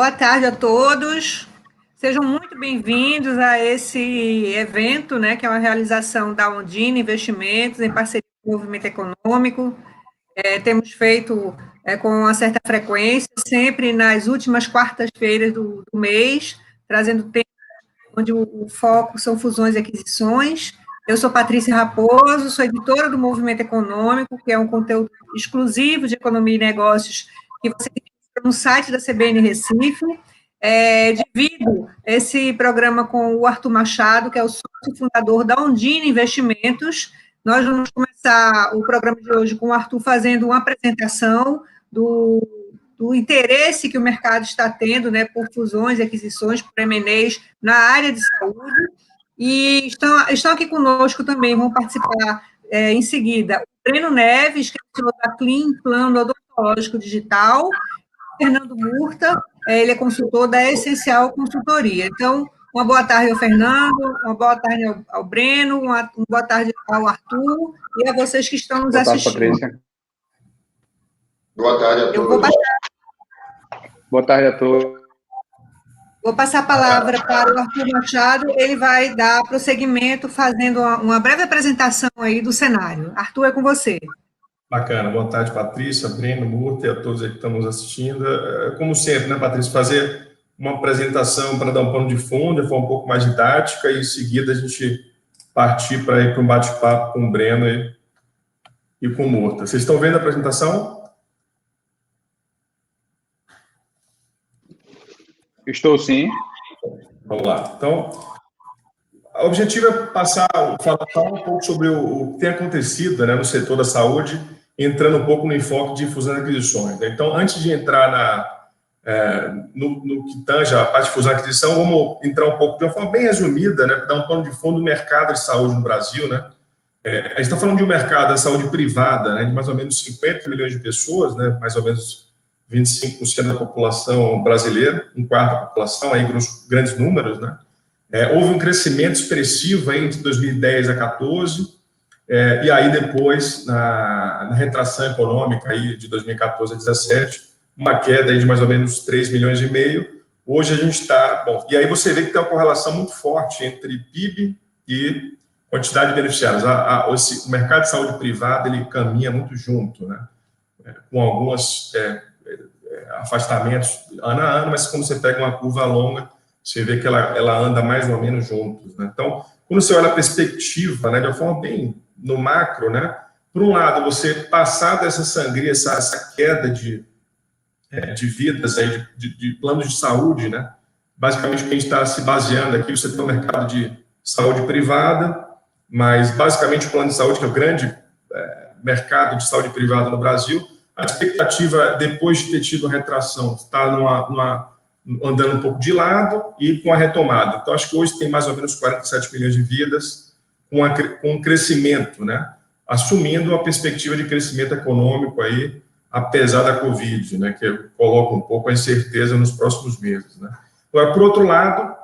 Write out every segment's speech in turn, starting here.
Boa tarde a todos. Sejam muito bem-vindos a esse evento, né, que é uma realização da Ondina Investimentos, em parceria com o Movimento Econômico. Temos feito com uma certa frequência, sempre nas últimas quartas-feiras do mês, trazendo temas onde o foco são fusões e aquisições. Eu sou Patrícia Raposo, sou editora do Movimento Econômico, que é um conteúdo exclusivo de economia e negócios que você encontra no site da CBN Recife. Divido esse programa com o Arthur Machado, que é o sócio fundador da Ondina Investimentos. Nós vamos começar o programa de hoje com o Arthur fazendo uma apresentação do interesse que o mercado está tendo, né, por fusões e aquisições, por M&As na área de saúde, e estão aqui conosco também, vão participar em seguida, o Breno Neves, que é o senhor da Clean Plano Odontológico Digital, Fernando Murta, ele é consultor da Essencial Consultoria. Então, uma boa tarde ao Fernando, uma boa tarde ao Breno, uma boa tarde ao Arthur, e a vocês que estão nos assistindo. Boa tarde, Patrícia. Boa tarde a todos. Boa tarde a todos. Vou passar a palavra para o Arthur Machado, ele vai dar prosseguimento fazendo uma breve apresentação aí do cenário. Arthur, é com você. Bacana, boa tarde, Patrícia, Breno, Murta e a todos aí que estão nos assistindo. Como sempre, né, Patrícia, fazer uma apresentação para dar um pano de fundo, de forma um pouco mais didática, e em seguida a gente partir para ir para um bate-papo com o Breno e com o Murta. Vocês estão vendo a apresentação? Estou sim. Vamos lá. Então, o objetivo é falar um pouco sobre o que tem acontecido, né, no setor da saúde, entrando um pouco no enfoque de fusão e aquisições. Então, antes de entrar no que tange a parte de fusão e aquisição, vamos entrar um pouco de uma forma bem resumida, né, para dar um pano de fundo do mercado de saúde no Brasil. Né? A gente está falando de um mercado da saúde privada, né, de mais ou menos 50 milhões de pessoas, né, mais ou menos 25% da população brasileira, um quarto da população, aí grandes números, né? Houve um crescimento expressivo aí entre 2010 a 2014, e aí depois, na retração econômica aí de 2014 a 2017, uma queda aí de mais ou menos 3,5 milhões. Hoje a gente está... Bom, e aí você vê que tem uma correlação muito forte entre PIB e quantidade de beneficiários. O mercado de saúde privada, ele caminha muito junto, né? Com alguns afastamentos ano a ano, mas quando você pega uma curva longa, você vê que ela anda mais ou menos juntos, né? Então, quando você olha a perspectiva, né, de uma forma bem no macro, né, por um lado, você passar dessa sangria, essa queda de vidas, aí, de planos de saúde, né, basicamente, o que a gente está se baseando aqui, você tem um mercado de saúde privada, mas basicamente o plano de saúde, que é o grande mercado de saúde privada no Brasil, a expectativa, depois de ter tido a retração, está andando um pouco de lado e com a retomada. Então, acho que hoje tem mais ou menos 47 milhões de vidas com um crescimento, né? Assumindo a perspectiva de crescimento econômico aí, apesar da Covid, né? Que coloca um pouco a incerteza nos próximos meses, né? Agora, por outro lado,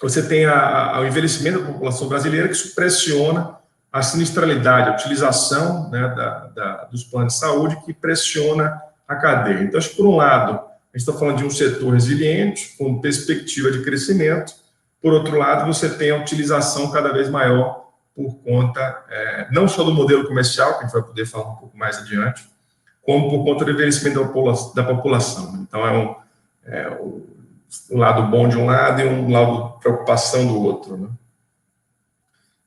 você tem o envelhecimento da população brasileira, que isso pressiona a sinistralidade, a utilização, né, dos planos de saúde, que pressiona a cadeia. Então, acho que, por um lado, a gente está falando de um setor resiliente, com perspectiva de crescimento. Por outro lado, você tem a utilização cada vez maior por conta, não só do modelo comercial, que a gente vai poder falar um pouco mais adiante, como por conta do envelhecimento da população. Então, um lado bom de um lado e um lado de preocupação do outro, né?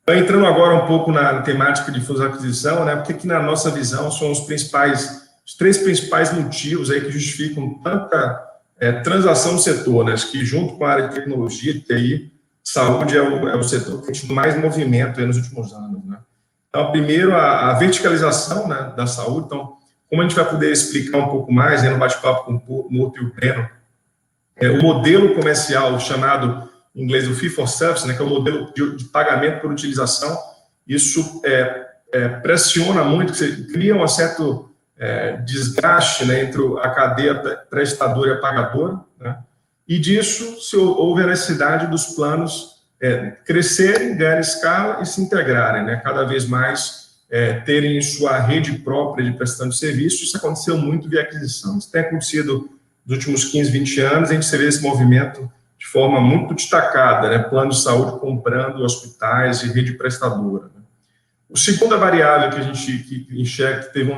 Então, entrando agora um pouco na temática de fusão e aquisição, né, porque que na nossa visão são os três principais motivos aí que justificam tanta transação no setor, né, que junto com a área de tecnologia, de TI, saúde é o setor que tem mais movimento aí nos últimos anos, né. Então, primeiro, a verticalização, né, da saúde. Então, como a gente vai poder explicar um pouco mais, né, no bate-papo com o Murta e o Breno, o modelo comercial chamado em inglês o fee for service, né, que é o modelo de pagamento por utilização, isso pressiona muito, você cria um certo desgaste, né, entre a cadeia prestadora e a pagadora, né, e disso se houve a necessidade dos planos crescerem, ganharem escala e se integrarem, né, cada vez mais terem sua rede própria de prestação de serviços. Isso aconteceu muito via aquisição. Isso tem acontecido dos últimos 15, 20 anos, a gente vê esse movimento de forma muito destacada, né? Plano de saúde comprando hospitais e rede prestadora. Né? A segunda variável que a gente enxerga que teve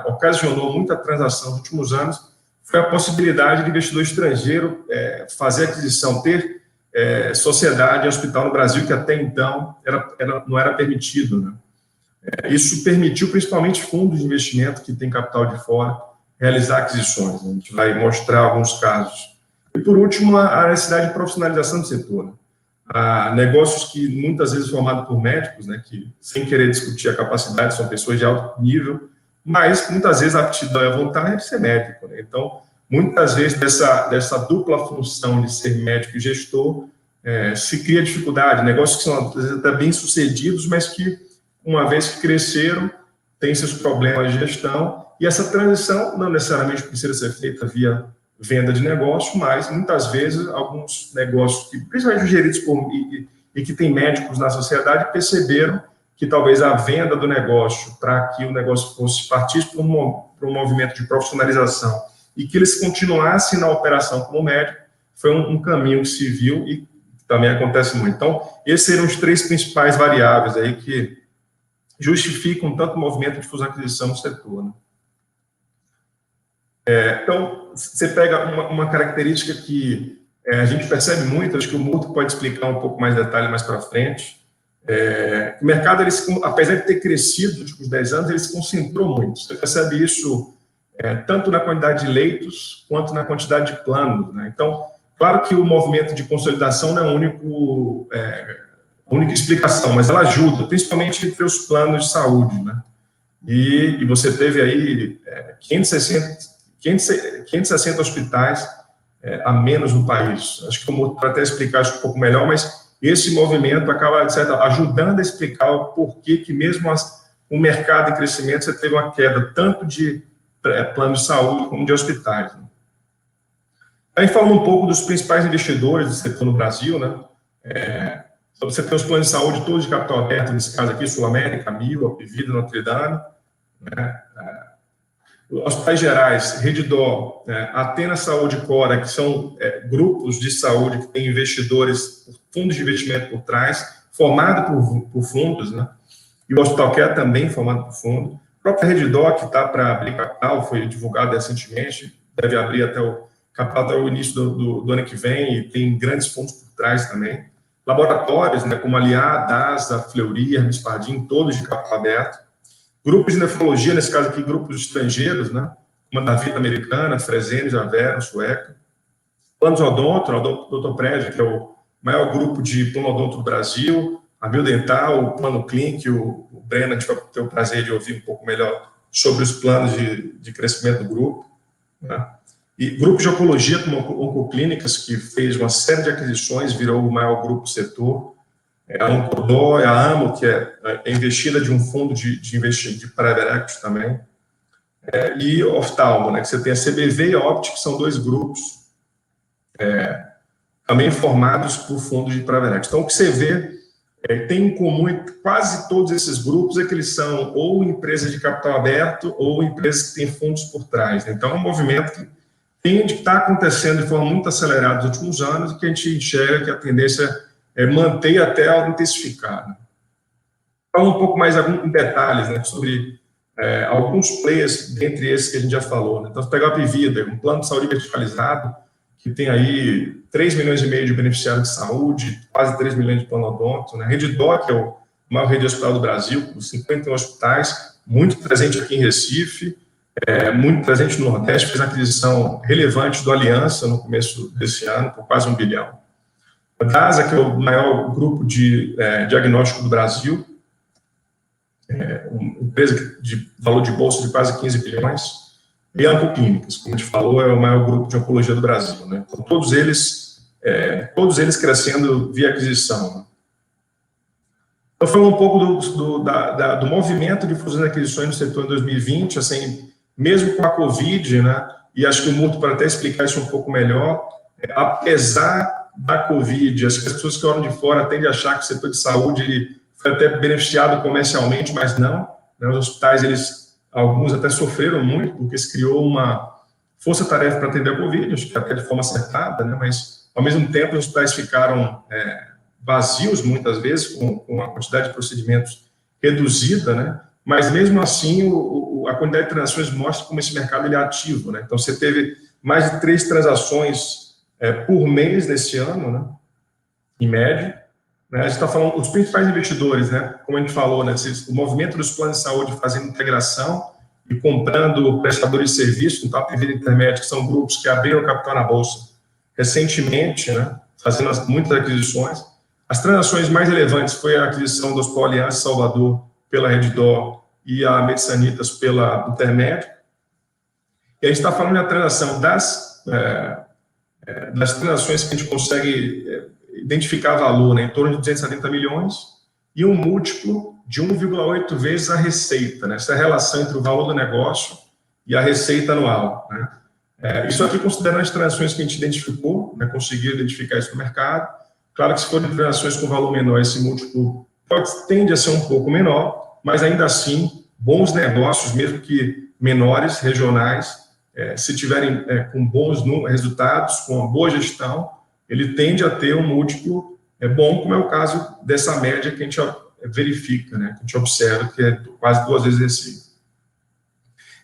ocasionou muita transação nos últimos anos foi a possibilidade de investidor estrangeiro fazer aquisição, ter sociedade e hospital no Brasil, que até então não era permitido. Né? Isso permitiu, principalmente, fundos de investimento que têm capital de fora, realizar aquisições. Né? A gente vai mostrar alguns casos. E, por último, a necessidade de profissionalização do setor. Né? Negócios que muitas vezes formados por médicos, né, que, sem querer discutir a capacidade, são pessoas de alto nível, mas muitas vezes a aptidão e a vontade é de ser médico. Né? Então, muitas vezes, dessa dupla função de ser médico e gestor, se cria dificuldade. Negócios que são, às vezes, até bem-sucedidos, mas que, uma vez que cresceram, têm seus problemas de gestão, e essa transição não necessariamente precisa ser feita via venda de negócio, mas, muitas vezes, alguns negócios, que, principalmente geridos e que têm médicos na sociedade, perceberam que talvez a venda do negócio, para que o negócio fosse partisse para um movimento de profissionalização e que eles continuassem na operação como médico, foi um caminho que se viu e também acontece muito. Então, esses seriam os 3 principais variáveis aí que justificam tanto o movimento de fusão e aquisição no setor. Né? Então, você pega uma característica que a gente percebe muito, acho que o Murto pode explicar um pouco mais de detalhe mais para frente. O mercado, apesar de ter crescido nos últimos 10 anos, ele se concentrou muito. Você percebe isso tanto na quantidade de leitos quanto na quantidade de planos. Né? Então, claro que o movimento de consolidação não é a única explicação, mas ela ajuda, principalmente entre os planos de saúde. Né? E você teve aí 560 hospitais a menos no país. Acho que eu vou até explicar isso um pouco melhor, mas esse movimento acaba, de certa, ajudando a explicar o porquê que mesmo o mercado em crescimento você teve uma queda tanto de planos de saúde como de hospitais. Né? Aí falando um pouco dos principais investidores do setor no Brasil, né? Você tem os planos de saúde todos de capital aberto, nesse caso aqui, Sul América, Mil, Apivida, Notre Dame, né? Hospitais Gerais, Redidor, Atena Saúde e Cora, que são grupos de saúde que têm investidores, fundos de investimento por trás, formado por fundos, né? E o Hospital Care também formado por fundo. O próprio Redidor, que está para abrir capital, foi divulgado recentemente, deve abrir até o capital até o início do ano que vem, e tem grandes fundos por trás também. Laboratórios, né, como a Liá, DASA, Fleury, Hermes Pardini, todos de capital aberto. Grupos de nefrologia, nesse caso aqui, grupos estrangeiros, né? Uma da Vita Americana, Fresenius, Avera, Sueca. Planos Odonto, Odontoprédio, que é o maior grupo de plano odonto do Brasil, a Biodental, o Plano Clinic, o Breno, a gente vai ter o prazer de ouvir um pouco melhor sobre os planos de crescimento do grupo. Né? E grupo de oncologia, como Oncoclínicas, que fez uma série de aquisições, virou o maior grupo do setor. A Oncodó, a AMO, que é investida de um fundo de investimento de private equity também, e Oftalmo, né, que você tem a CBV e a Optic, que são 2 grupos também formados por fundos de private equity. Então, o que você vê tem em comum quase todos esses grupos é que eles são ou empresas de capital aberto ou empresas que têm fundos por trás. Né? Então, é um movimento que tende a estar acontecendo de forma muito acelerada nos últimos anos e que a gente enxerga que a tendência manter e até intensificar. Né? Fala um pouco mais em detalhes, né, sobre alguns players, dentre esses que a gente já falou. Né? Então, se pegar a Apivida, um plano de saúde verticalizado, que tem aí 3 milhões e meio de beneficiários de saúde, quase 3 milhões de plano odonto. Né? Redidor, que é o maior rede de hospital do Brasil, com 51 hospitais, muito presente aqui em Recife, muito presente no Nordeste, fez uma aquisição relevante do Aliança no começo desse ano, por quase 1 bilhão. A DASA, que é o maior grupo de diagnóstico do Brasil, uma empresa de valor de bolsa de quase 15 bilhões, e a Oncoclínicas, como a gente falou, é o maior grupo de oncologia do Brasil. Né? Então, todos eles crescendo via aquisição. Né? Então, foi um pouco do movimento de fusões e aquisições no setor em 2020, assim, mesmo com a Covid, né? E acho que o Murto, para até explicar isso um pouco melhor, apesar da Covid, as pessoas que olham de fora tendem a achar que o setor de saúde foi até beneficiado comercialmente, mas não. Né? Os hospitais, alguns até sofreram muito, porque se criou força-tarefa para atender a Covid, acho que até de forma acertada, né? Mas, ao mesmo tempo, os hospitais ficaram vazios, muitas vezes, com a quantidade de procedimentos reduzida, né? Mas, mesmo assim, a quantidade de transações mostra como esse mercado ele é ativo, né? Então, você teve mais de 3 transações por mês nesse ano, né? Em média. Né? A gente está falando, os principais investidores, né? Como a gente falou, né? O movimento dos planos de saúde fazendo integração e comprando prestadores de serviço, no top vida intermédio, que são grupos que abriram capital na Bolsa recentemente, né? Fazendo muitas aquisições. As transações mais relevantes foi a aquisição do Hospital Aliança Salvador pela Redditor e a Medsanitas pela Intermédio. E a gente está falando da transação das transações que a gente consegue identificar valor, né, em torno de 270 milhões e um múltiplo de 1,8 vezes a receita, né, essa relação entre o valor do negócio e a receita anual. Né. Isso aqui considerando as transações que a gente identificou, né, conseguiu identificar isso no mercado. Claro que se forem transações com valor menor, esse múltiplo tende a ser um pouco menor, mas ainda assim, bons negócios, mesmo que menores, regionais, se tiverem com bons resultados, com uma boa gestão, ele tende a ter um múltiplo bom, como é o caso dessa média que a gente verifica, né, que a gente observa, que é quase 2 vezes esse.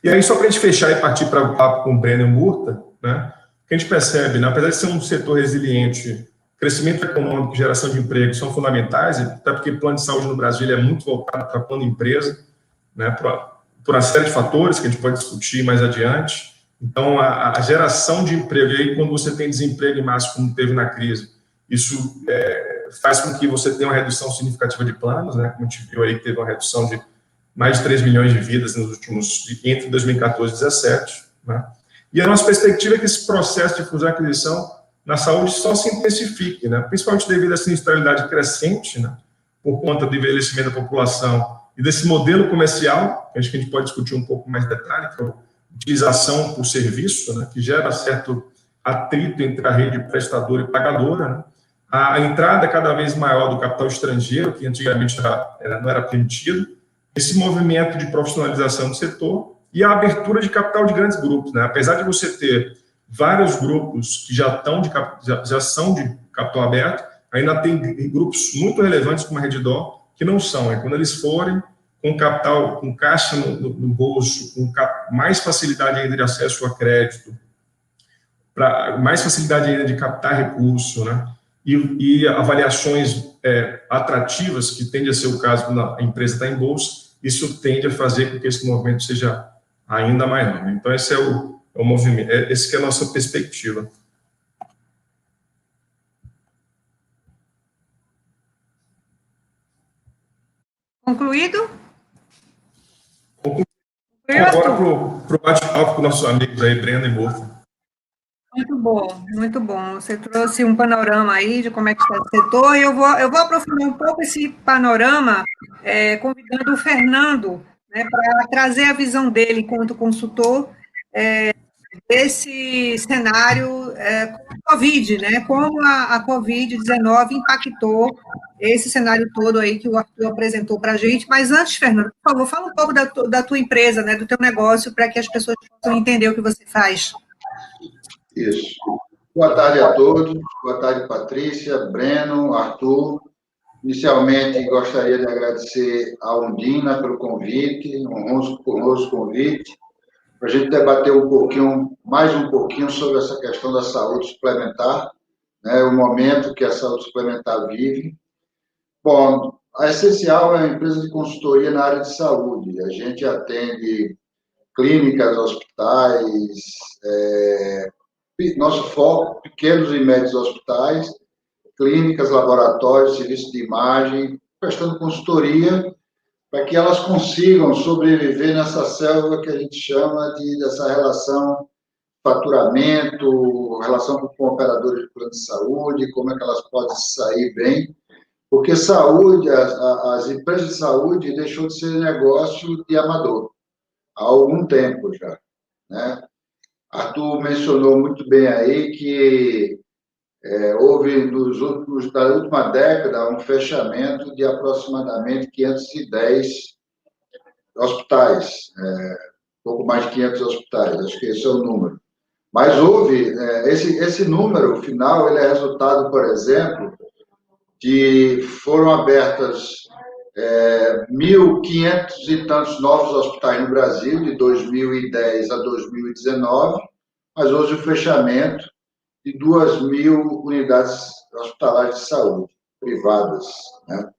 E aí, só para a gente fechar e partir para o papo com o Breno Murta, né, que a gente percebe, né, apesar de ser um setor resiliente, crescimento econômico e geração de emprego são fundamentais, até porque o plano de saúde no Brasil é muito voltado para plano de empresa, né, por uma série de fatores que a gente pode discutir mais adiante. Então, a geração de emprego, e aí quando você tem desemprego em massa, como teve na crise, isso faz com que você tenha uma redução significativa de planos, né, como a gente viu aí, que teve uma redução de mais de 3 milhões de vidas nos entre 2014 e 2017. Né? E a nossa perspectiva é que esse processo de fusão e aquisição na saúde só se intensifique, né? Principalmente devido à sinistralidade crescente, né? Por conta do envelhecimento da população e desse modelo comercial, que acho que a gente pode discutir um pouco mais detalhe, que é a utilização por serviço, né? Que gera certo atrito entre a rede prestadora e pagadora, né? A entrada cada vez maior do capital estrangeiro, que antigamente não era permitido, esse movimento de profissionalização do setor e a abertura de capital de grandes grupos, né? Apesar de você ter vários grupos que já são de capital aberto, ainda tem grupos muito relevantes como a Redditor que não são. Quando eles forem com capital, com caixa no bolso, com mais facilidade ainda de acesso a crédito, mais facilidade ainda de captar recurso, né? E avaliações atrativas, que tende a ser o caso quando a empresa está em bolsa, isso tende a fazer com que esse movimento seja ainda maior. Então, esse é o movimento, esse que é a nossa perspectiva. Concluído? Concluído. Agora para o bate-papo com nossos amigos aí, Breno e Murta. Muito bom, muito bom. Você trouxe um panorama aí de como é que está o setor, e eu vou aprofundar um pouco esse panorama, convidando o Fernando, né, para trazer a visão dele enquanto consultor desse cenário com a Covid, né? Como a Covid-19 impactou esse cenário todo aí que o Arthur apresentou para a gente. Mas antes, Fernando, por favor, fala um pouco da tua empresa, né, do teu negócio, para que as pessoas possam entender o que você faz. Isso. Boa tarde a todos. Boa tarde, Patrícia, Breno, Arthur. Inicialmente, gostaria de agradecer à Undina pelo convite, honroso convite, para a gente debater mais um pouquinho sobre essa questão da saúde suplementar, né, o momento que a saúde suplementar vive. Bom, a Essencial é uma empresa de consultoria na área de saúde. A gente atende clínicas, hospitais, nosso foco, pequenos e médios hospitais, clínicas, laboratórios, serviços de imagem, prestando consultoria para que elas consigam sobreviver nessa selva que a gente chama dessa relação faturamento, relação com operadores de plano de saúde, como é que elas podem sair bem, porque saúde, as empresas de saúde deixou de ser negócio de amador há algum tempo já, né? Arthur mencionou muito bem aí que houve, da última década, um fechamento de aproximadamente 510 hospitais, pouco mais de 500 hospitais, acho que esse é o número. Mas houve, esse número final, ele é resultado, por exemplo, de foram abertas 1.500 e tantos novos hospitais no Brasil, de 2010 a 2019, mas houve o fechamento de 2.000 unidades hospitalares de saúde privadas, né?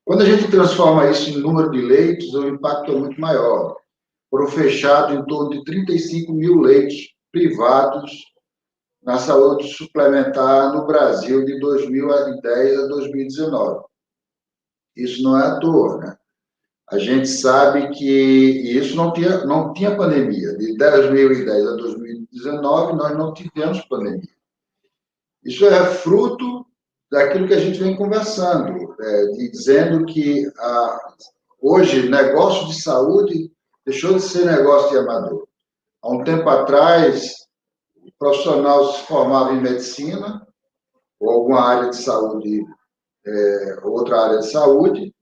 Quando a gente transforma isso em número de leitos, o impacto é muito maior. Foram fechados em torno de 35 mil leitos privados na saúde suplementar no Brasil de 2010 a 2019. Isso não é à toa, né? A gente sabe que isso não tinha pandemia. De 2010 a 2019, nós não tivemos pandemia. Isso é fruto daquilo que a gente vem conversando, dizendo que hoje negócio de saúde deixou de ser negócio de amador. Há um tempo atrás, o profissional se formava em medicina, ou alguma área de saúde, outra área de saúde,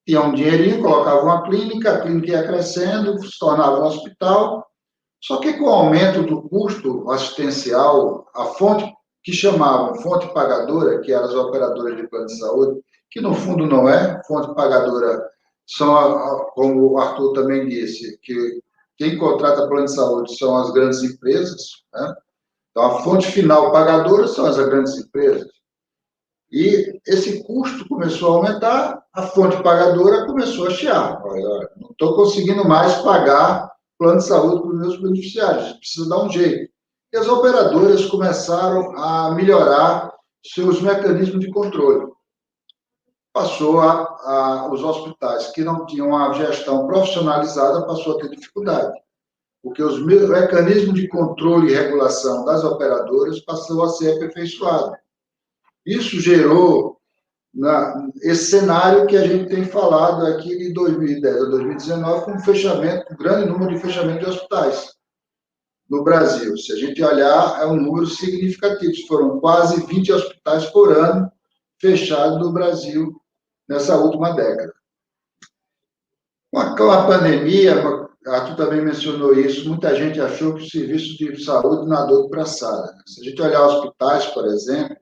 tinha um dinheirinho, colocava uma clínica, a clínica ia crescendo, se tornava um hospital, só que com o aumento do custo assistencial, a fonte que chamavam fonte pagadora, que eram as operadoras de plano de saúde, que no fundo não é, fonte pagadora são, como o Arthur também disse, que quem contrata plano de saúde são as grandes empresas, né? Então, a fonte final pagadora são as grandes empresas. E esse custo começou a aumentar, a fonte pagadora começou a chiar. Olha, não estou conseguindo mais pagar plano de saúde para os meus beneficiários, precisa dar um jeito. E as operadoras começaram a melhorar seus mecanismos de controle. Passou os hospitais que não tinham a gestão profissionalizada, passou a ter dificuldade, porque os mecanismos de controle e regulação das operadoras passou a ser aperfeiçoado. Isso gerou esse cenário que a gente tem falado aqui de 2010 a 2019, com um grande número de fechamento de hospitais no Brasil. Se a gente olhar, é um número significativo. Foram quase 20 hospitais por ano fechados no Brasil nessa última década. Com a pandemia, Arthur também mencionou isso, muita gente achou que o serviço de saúde nadou de braçada. Se a gente olhar hospitais, por exemplo,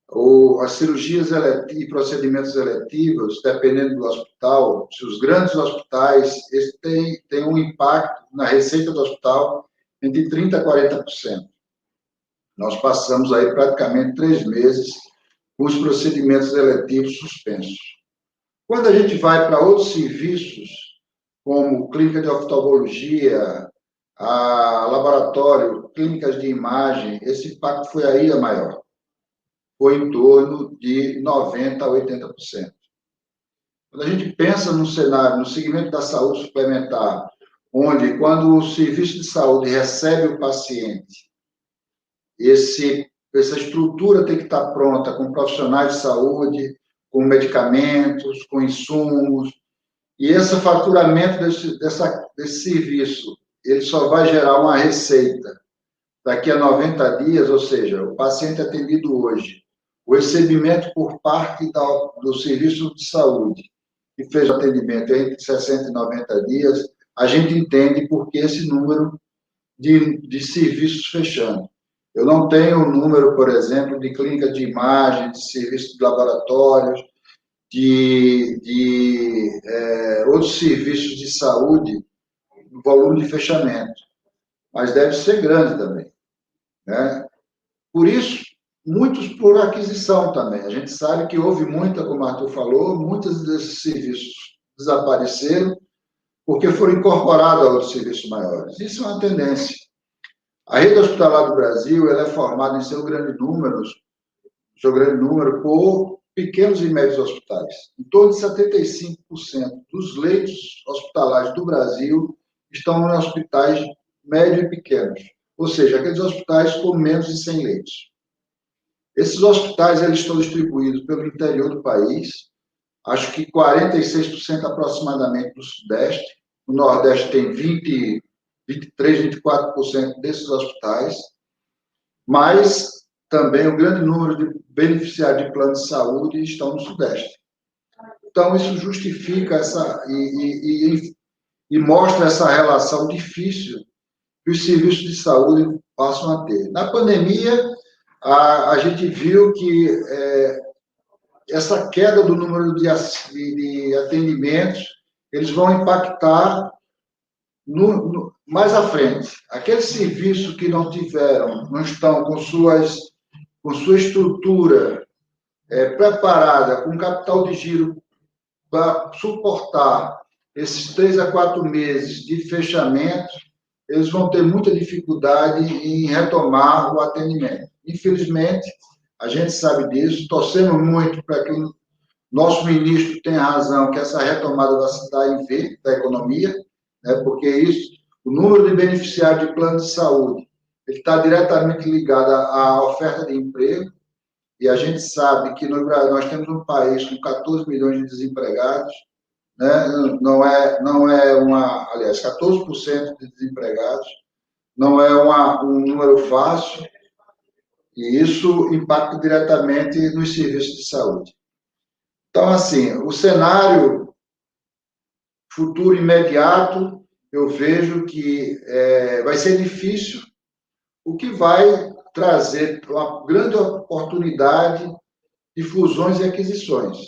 ou as cirurgias e procedimentos eletivos, dependendo do hospital, se os grandes hospitais têm um impacto na receita do hospital entre 30% a 40%. Nós passamos aí praticamente 3 meses com os procedimentos eletivos suspensos. Quando a gente vai para outros serviços, como clínica de oftalmologia, laboratório, clínicas de imagem, esse impacto foi ainda maior. Foi em torno de 90% a 80%. Quando a gente pensa no cenário, no segmento da saúde suplementar, onde, quando o serviço de saúde recebe o paciente, essa estrutura tem que estar pronta com profissionais de saúde, com medicamentos, com insumos, e esse faturamento desse serviço, ele só vai gerar uma receita daqui a 90 dias, ou seja, o paciente atendido hoje, o recebimento por parte do serviço de saúde, que fez o atendimento entre 60 e 90 dias, a gente entende por que esse número de serviços fechando. Eu não tenho o número, por exemplo, de clínica de imagem, de serviços de laboratórios, de outros serviços de saúde, no volume de fechamento, mas deve ser grande também, né? Por isso, muitos por aquisição também. A gente sabe que houve muita, como o Arthur falou, muitos desses serviços desapareceram porque foram incorporados a outros serviços maiores. Isso é uma tendência. A rede hospitalar do Brasil, ela é formada em seu grande número por pequenos e médios hospitais. Em torno de 75% dos leitos hospitalares do Brasil estão em hospitais médios e pequenos, ou seja, aqueles hospitais com menos de 100 leitos. Esses hospitais eles estão distribuídos pelo interior do país, acho que 46% aproximadamente do Sudeste, no Nordeste tem 23%, 24% desses hospitais, mas também o grande número de beneficiários de plano de saúde estão no Sudeste. Então, isso justifica e mostra essa relação difícil que os serviços de saúde passam a ter. Na pandemia, a gente viu que essa queda do número de atendimentos, eles vão impactar mais à frente. Aqueles serviços que não estão com sua estrutura preparada, com capital de giro para suportar esses 3 a 4 meses de fechamento, eles vão ter muita dificuldade em retomar o atendimento. Infelizmente, a gente sabe disso, torcemos muito para que o nosso ministro tenha razão, que essa retomada vai se dar em V da economia, né, porque o número de beneficiários de plano de saúde, ele está diretamente ligado à oferta de emprego, e a gente sabe que no Brasil nós temos um país com 14 milhões de desempregados, né? Aliás, 14% de desempregados, não é um número fácil, e isso impacta diretamente nos serviços de saúde. Então, assim, o cenário futuro imediato, eu vejo que vai ser difícil, o que vai trazer uma grande oportunidade de fusões e aquisições,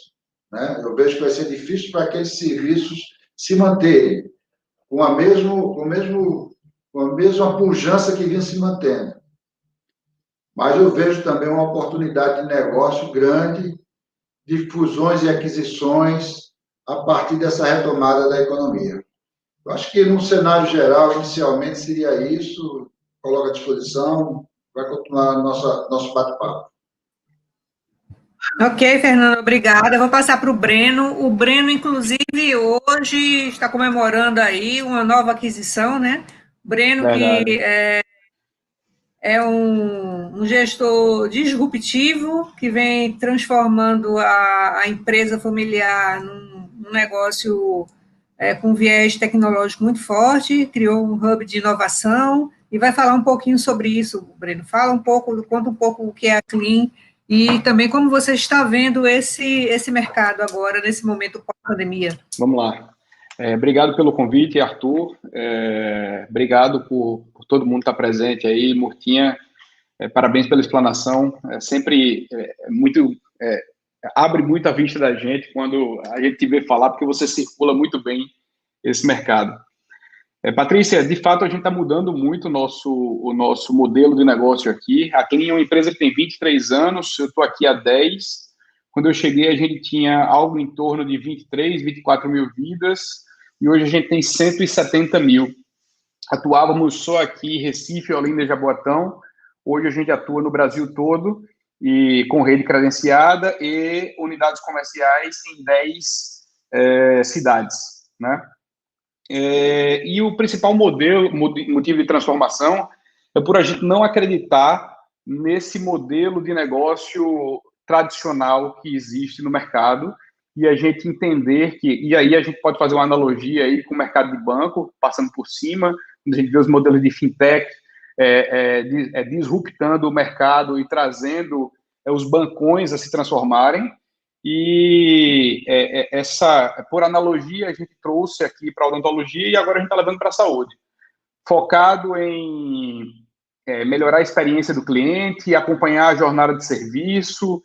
né? Eu vejo que vai ser difícil para aqueles serviços se manterem com a mesma pujança que vinha se mantendo. Mas eu vejo também uma oportunidade de negócio grande, de fusões e aquisições a partir dessa retomada da economia. Eu acho que, no cenário geral, inicialmente seria isso. Coloco à disposição, vai continuar nosso bate-papo. Ok, Fernando, obrigada. Eu vou passar para o Breno. O Breno, inclusive, hoje está comemorando aí uma nova aquisição, né? O Breno, Verdade. que é um gestor disruptivo, que vem transformando a empresa familiar num negócio com viés tecnológico muito forte, criou um hub de inovação, e vai falar um pouquinho sobre isso, Breno. Conta um pouco o que é a Clean, e também como você está vendo esse mercado agora, nesse momento pós-pandemia. Vamos lá. Obrigado pelo convite, Arthur. Obrigado por todo mundo estar presente aí. Murtinha, parabéns pela explanação. Sempre abre muito a vista da gente quando a gente te vê falar, porque você circula muito bem esse mercado. Patrícia, de fato, a gente está mudando muito o nosso modelo de negócio aqui. A Clean é uma empresa que tem 23 anos, eu estou aqui há 10. Quando eu cheguei, a gente tinha algo em torno de 23, 24 mil vidas, e hoje a gente tem 170 mil. Atuávamos só aqui em Recife, Olinda e Jaboatão. Hoje a gente atua no Brasil todo, e com rede credenciada e unidades comerciais em 10 cidades, né? E o principal motivo de transformação é por a gente não acreditar nesse modelo de negócio tradicional que existe no mercado, e a gente entender e aí a gente pode fazer uma analogia aí com o mercado de banco, passando por cima, quando a gente vê os modelos de fintech disruptando o mercado e trazendo os bancões a se transformarem. E por analogia, a gente trouxe aqui para a odontologia, e agora a gente está levando para a saúde, focado em melhorar a experiência do cliente, acompanhar a jornada de serviço,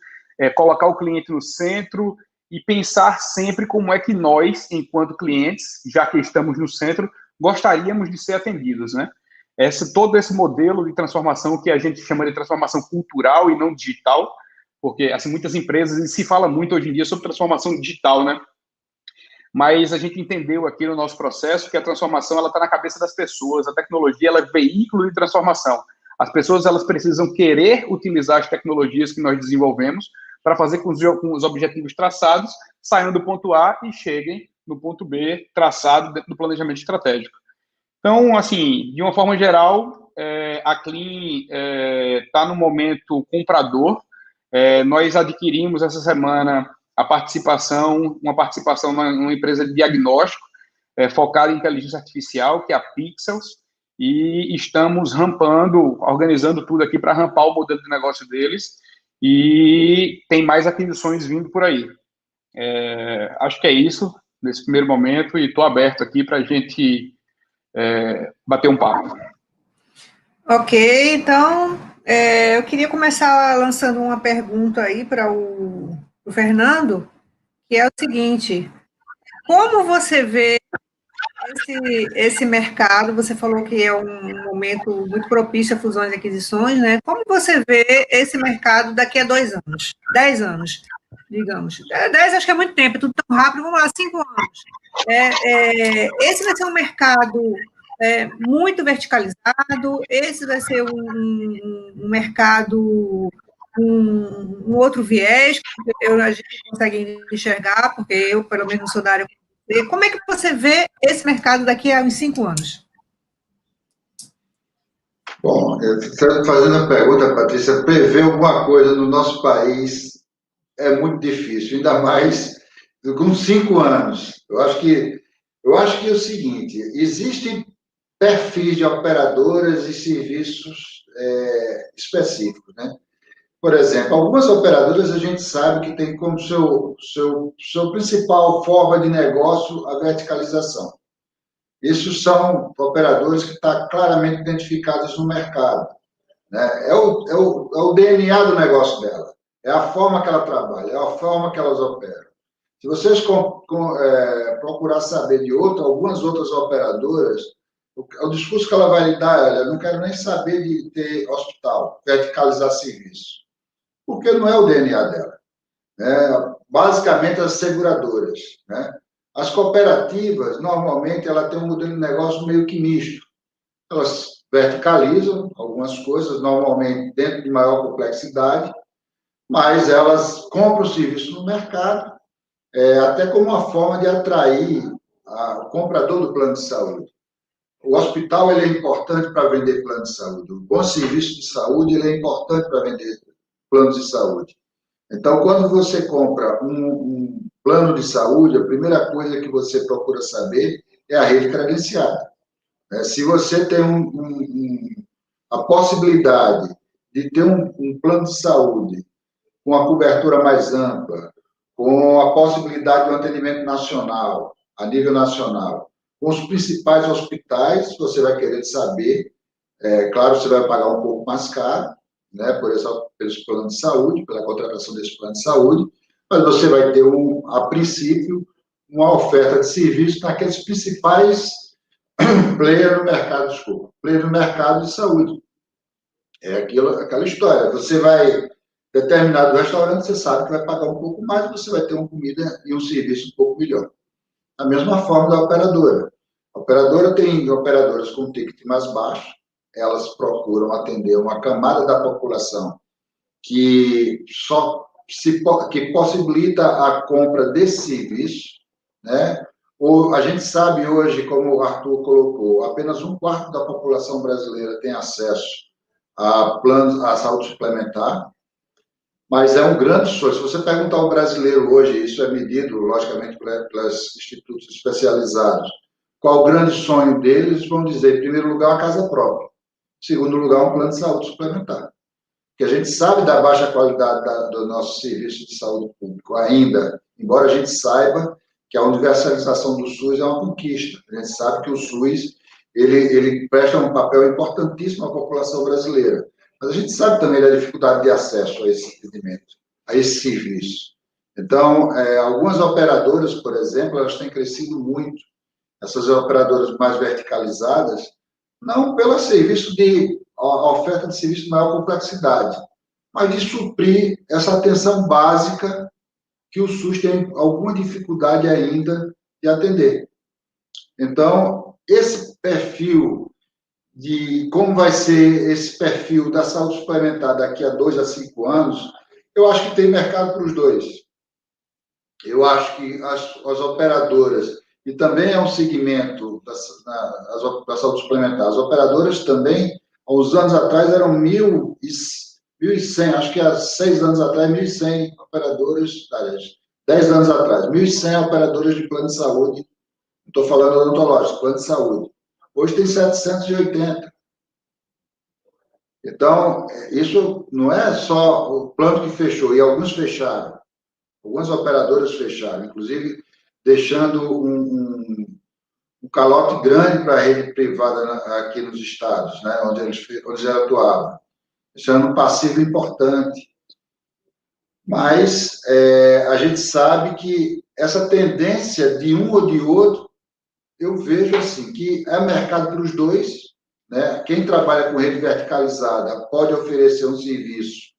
colocar o cliente no centro e pensar sempre como é que nós, enquanto clientes, já que estamos no centro, gostaríamos de ser atendidos, né? Todo esse modelo de transformação que a gente chama de transformação cultural e não digital, porque assim, muitas empresas, e se fala muito hoje em dia sobre transformação digital, né? Mas a gente entendeu aqui no nosso processo que a transformação ela está na cabeça das pessoas, a tecnologia ela é veículo de transformação. As pessoas elas precisam querer utilizar as tecnologias que nós desenvolvemos para fazer com os objetivos traçados saiam do ponto A e cheguem no ponto B traçado dentro do planejamento estratégico. Então, assim, de uma forma geral, a Clean está no momento comprador. Nós adquirimos essa semana uma participação numa empresa de diagnóstico focada em inteligência artificial, que é a Pixels, e estamos organizando tudo aqui para rampar o modelo de negócio deles, e tem mais aquisições vindo por aí. Acho que é isso nesse primeiro momento, e estou aberto aqui para a gente bater um papo. Ok, então, eu queria começar lançando uma pergunta aí para o Fernando, que é o seguinte: como você vê esse mercado? Você falou que é um momento muito propício a fusões e aquisições, né? Como você vê esse mercado daqui a 2 anos, 10 anos, digamos? 10 acho que é muito tempo, é tudo tão rápido, vamos lá, 5 anos. Esse vai ser um mercado muito verticalizado, esse vai ser um mercado um outro viés, que a gente consegue enxergar, porque eu, pelo menos, sou da área. Como é que você vê esse mercado daqui a uns 5 anos? Bom, fazendo a pergunta, Patrícia, prever alguma coisa no nosso país é muito difícil, ainda mais com 5 anos. Eu acho que é o seguinte: existem perfis de operadoras e serviços específicos, né? Por exemplo, algumas operadoras a gente sabe que tem como seu principal forma de negócio a verticalização. Isso são operadores que estão claramente identificados no mercado, né? É o DNA do negócio dela, é a forma que ela trabalha, é a forma que elas operam. Se vocês procurar saber de algumas outras operadoras, o discurso que ela vai lhe dar é: eu não quero nem saber de ter hospital, verticalizar serviço, porque não é o DNA dela, né? Basicamente, as seguradoras, né? As cooperativas, normalmente, ela tem um modelo de negócio meio que misto. Elas verticalizam algumas coisas, normalmente dentro de maior complexidade, mas elas compram o serviço no mercado, até como uma forma de atrair o comprador do plano de saúde. O hospital ele é importante para vender plano de saúde. O bom serviço de saúde ele é importante para vender planos de saúde. Então, quando você compra um plano de saúde, a primeira coisa que você procura saber é a rede credenciada. Se você tem a possibilidade de ter um plano de saúde com a cobertura mais ampla, com a possibilidade de um atendimento nacional, a nível nacional, com os principais hospitais, você vai querer saber. Claro, você vai pagar um pouco mais caro, né, pelos planos de saúde, pela contratação desse plano de saúde, mas você vai ter, a princípio, uma oferta de serviço naqueles principais player no mercado de saúde. É aquela história. Você vai, determinado restaurante, você sabe que vai pagar um pouco mais, você vai ter uma comida e um serviço um pouco melhor. Da mesma forma da operadora. A operadora tem operadoras com ticket mais baixo, elas procuram atender uma camada da população que que possibilita a compra desse serviço, né? A gente sabe hoje, como o Arthur colocou, apenas 1/4 da população brasileira tem acesso a planos, à saúde suplementar, mas é um grande sonho. Se você perguntar ao brasileiro hoje, isso é medido, logicamente, pelos institutos especializados, qual o grande sonho deles, vão dizer, em primeiro lugar, uma casa própria. Em segundo lugar, um plano de saúde suplementar. Porque a gente sabe da baixa qualidade do nosso serviço de saúde público ainda, embora a gente saiba que a universalização do SUS é uma conquista. A gente sabe que o SUS ele presta um papel importantíssimo à população brasileira. Mas a gente sabe também da dificuldade de acesso a esse atendimento, a esse serviço. Então, algumas operadoras, por exemplo, elas têm crescido muito. Essas operadoras mais verticalizadas, não pelo serviço a oferta de serviço de maior complexidade, mas de suprir essa atenção básica que o SUS tem alguma dificuldade ainda de atender. Então, esse perfil de como vai ser esse perfil da saúde suplementar daqui a 2 a 5 anos, eu acho que tem mercado para os dois. Eu acho que as operadoras, e também é um segmento da saúde suplementar, as operadoras também, há uns anos atrás, eram 1.100, acho que há 6 anos atrás, 1.100 operadoras, 10 anos atrás, 1.100 operadoras de plano de saúde, não estou falando odontológico, plano de saúde. Hoje tem 780. Então, isso não é só o plano que fechou, e alguns fecharam. Algumas operadoras fecharam, inclusive deixando um calote grande para a rede privada aqui nos estados, né, onde eles atuavam. Isso era um passivo importante. Mas a gente sabe que essa tendência de um ou de outro, eu vejo assim, que é mercado para os dois, né? Quem trabalha com rede verticalizada pode oferecer um serviço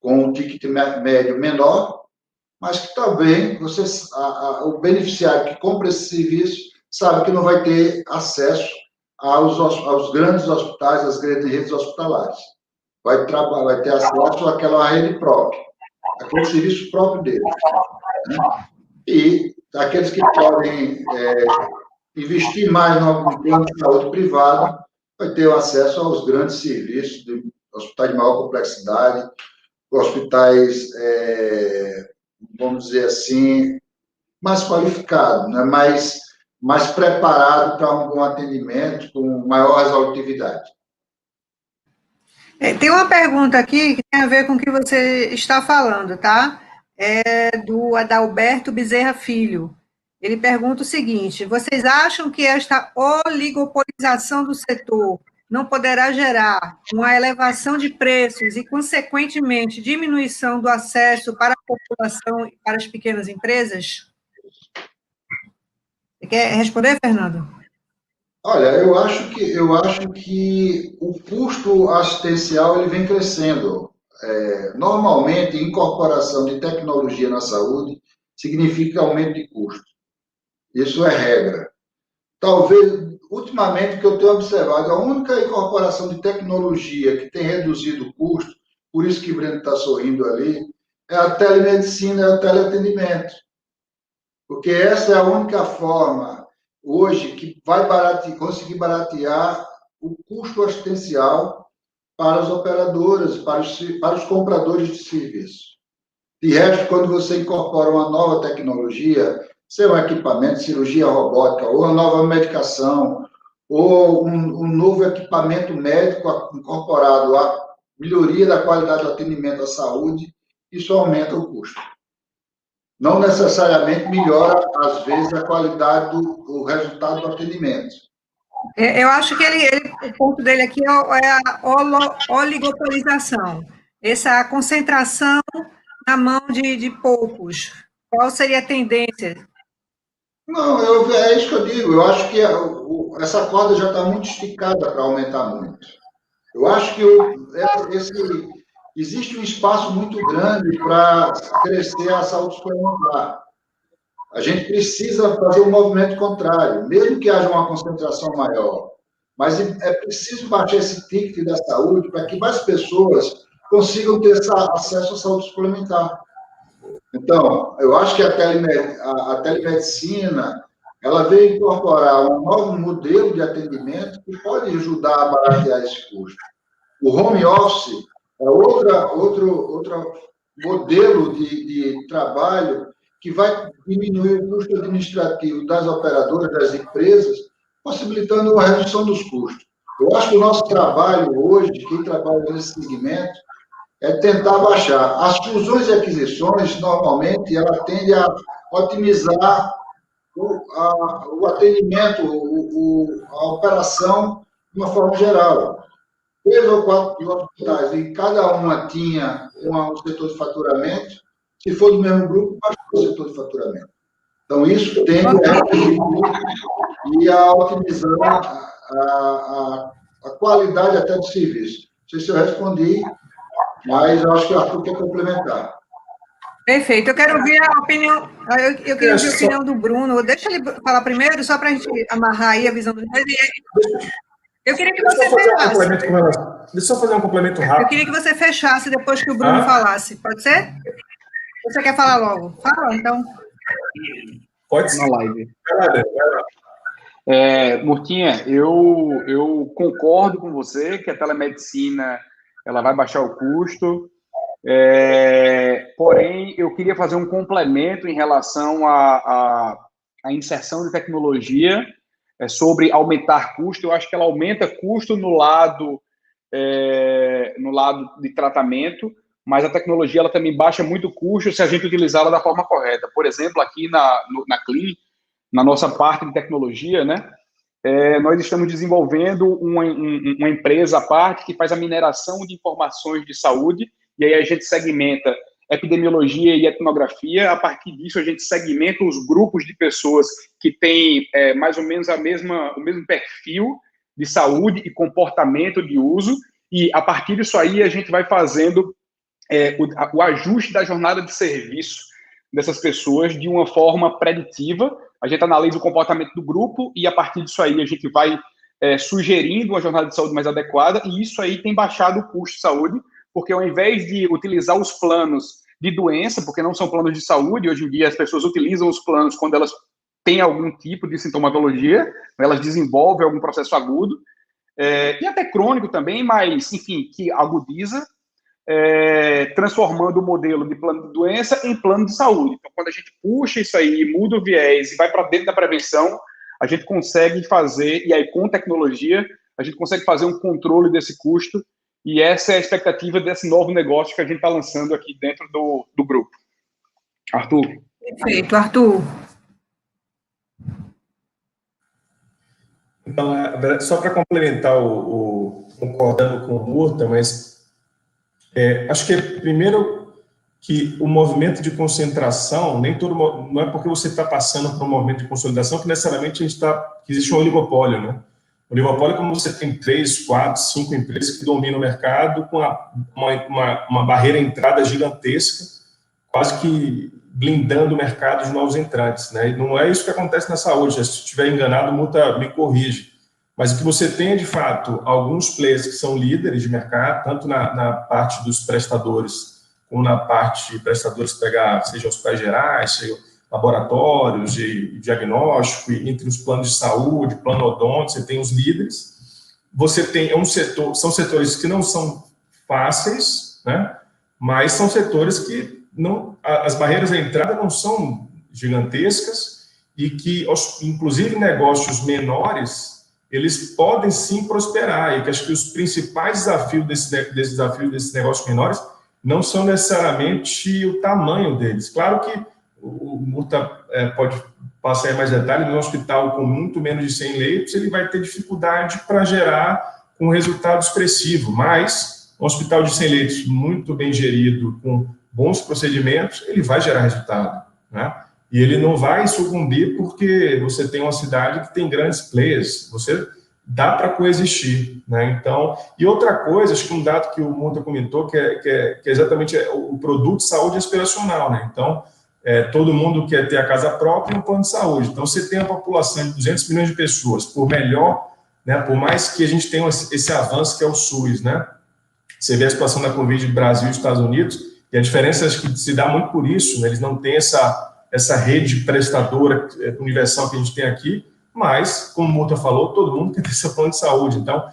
com um ticket médio menor, mas que também o beneficiário que compra esse serviço sabe que não vai ter acesso aos grandes hospitais, às grandes redes hospitalares. Vai ter acesso àquela rede própria, aquele serviço próprio deles. Né? E aqueles que podem investir mais no plano de saúde privado, vai ter acesso aos grandes serviços, de hospitais de maior complexidade, hospitais, vamos dizer assim, mais qualificados, né? mais preparados para um bom atendimento, com maior exaustividade. Tem uma pergunta aqui que tem a ver com o que você está falando, tá? Do Adalberto Bezerra Filho. Ele pergunta o seguinte: vocês acham que esta oligopolização do setor não poderá gerar uma elevação de preços e, consequentemente, diminuição do acesso para a população e para as pequenas empresas? Você quer responder, Fernando? Olha, eu acho que o custo assistencial ele vem crescendo. Normalmente, incorporação de tecnologia na saúde significa aumento de custo. Isso é regra. Talvez, ultimamente, que eu tenho observado, a única incorporação de tecnologia que tem reduzido o custo, por isso que o Breno está sorrindo ali, é a telemedicina, é o teleatendimento. Porque essa é a única forma, hoje, que vai conseguir baratear o custo assistencial para as operadoras, para os compradores de serviço. De resto, quando você incorpora uma nova tecnologia, seu equipamento, cirurgia robótica, ou uma nova medicação, ou um novo equipamento médico incorporado à melhoria da qualidade do atendimento à saúde, isso aumenta o custo. Não necessariamente melhora, às vezes, a qualidade o resultado do atendimento. Eu acho que o ponto dele aqui é a oligopolização, essa concentração na mão de poucos. Qual seria a tendência? Não, é isso que eu digo. Eu acho que essa corda já está muito esticada para aumentar muito. Eu acho que existe um espaço muito grande para crescer a saúde suplementar. A gente precisa fazer um movimento contrário, mesmo que haja uma concentração maior. Mas é preciso baixar esse ticket da saúde para que mais pessoas consigam ter acesso à saúde suplementar. Então, eu acho que a telemedicina ela veio incorporar um novo modelo de atendimento que pode ajudar a baratear esse custo. O home office é outro modelo de trabalho que vai diminuir o custo administrativo das operadoras, das empresas, possibilitando a redução dos custos. Eu acho que o nosso trabalho hoje, quem trabalha nesse segmento, é tentar baixar. As fusões e aquisições, normalmente, ela tende a otimizar o atendimento, a operação de uma forma geral. 3 ou 4 hospitais, e cada uma tinha um setor de faturamento, se for do mesmo grupo, baixou o setor de faturamento. Então, isso tende a reduzir e a otimizar a qualidade até do serviço. Não sei se eu respondi, mas eu acho que o Arthur quer complementar. Perfeito. Eu quero ouvir a opinião. Eu queria ouvir a opinião do Bruno. Deixa ele falar primeiro, só para a gente amarrar aí a visão do dois. Eu queria que você fechasse. Deixa eu só fazer um complemento rápido. Eu queria que você fechasse depois que o Bruno falasse. Pode ser? Você quer falar logo? Fala, então. Pode ser. Na live. Vai lá. Murtinha, eu concordo com você que a telemedicina ela vai baixar o custo, porém, eu queria fazer um complemento em relação à inserção de tecnologia sobre aumentar custo. Eu acho que ela aumenta custo no lado de tratamento, mas a tecnologia ela também baixa muito custo se a gente utilizá-la da forma correta. Por exemplo, aqui na Clean, na nossa parte de tecnologia, né, nós estamos desenvolvendo uma empresa à parte que faz a mineração de informações de saúde, e aí a gente segmenta epidemiologia e etnografia. A partir disso, a gente segmenta os grupos de pessoas que têm mais ou menos o mesmo perfil de saúde e comportamento de uso, e a partir disso aí a gente vai fazendo o ajuste da jornada de serviço dessas pessoas de uma forma preditiva. A gente analisa o comportamento do grupo e, a partir disso aí, a gente vai sugerindo uma jornada de saúde mais adequada, e isso aí tem baixado o custo de saúde, porque ao invés de utilizar os planos de doença, porque não são planos de saúde, hoje em dia as pessoas utilizam os planos quando elas têm algum tipo de sintomatologia, elas desenvolvem algum processo agudo, e até crônico também, mas, enfim, que agudiza, transformando o modelo de plano de doença em plano de saúde. Então, quando a gente puxa isso aí, muda o viés e vai para dentro da prevenção, a gente consegue fazer, e aí com tecnologia, a gente consegue fazer um controle desse custo, e essa é a expectativa desse novo negócio que a gente está lançando aqui dentro do grupo. Arthur. Perfeito, Arthur. Então, só para complementar, concordando com o Murta, mas acho que primeiro que o movimento de concentração, não é porque você está passando por um movimento de consolidação que necessariamente que existe um oligopólio, né? O oligopólio é como você tem 3, 4, 5 empresas que dominam o mercado com uma barreira de entrada gigantesca, quase que blindando o mercado de novos entrantes, né? E não é isso que acontece na saúde. Se estiver enganado, Murta me corrige. Mas o que você tem é, de fato, alguns players que são líderes de mercado, tanto na parte dos prestadores, como na parte de prestadores pegar, seja hospitais gerais, seja laboratórios de diagnóstico, e entre os planos de saúde, plano odonto, você tem os líderes. Você tem são setores que não são fáceis, né? Mas são setores que as barreiras à entrada não são gigantescas e que, inclusive, negócios menores, eles podem sim prosperar, e que acho que os principais desafios desses negócios menores não são necessariamente o tamanho deles. Claro que o Murta pode passar em mais detalhes, no hospital com muito menos de 100 leitos, ele vai ter dificuldade para gerar um resultado expressivo, mas um hospital de 100 leitos muito bem gerido, com bons procedimentos, ele vai gerar resultado, né? E ele não vai sucumbir porque você tem uma cidade que tem grandes players, você dá para coexistir, né? Então, e outra coisa, acho que um dado que o Murta comentou, que é exatamente o produto de saúde aspiracional, né? Então, todo mundo quer ter a casa própria e um plano de saúde. Então, você tem a população de 200 milhões de pessoas, por melhor, né, por mais que a gente tenha esse avanço que é o SUS, né? Você vê a situação da Covid no Brasil e Estados Unidos, e a diferença acho que se dá muito por isso, né? Eles não têm essa rede prestadora universal que a gente tem aqui, mas, como o Murta falou, todo mundo quer ter seu plano de saúde. Então,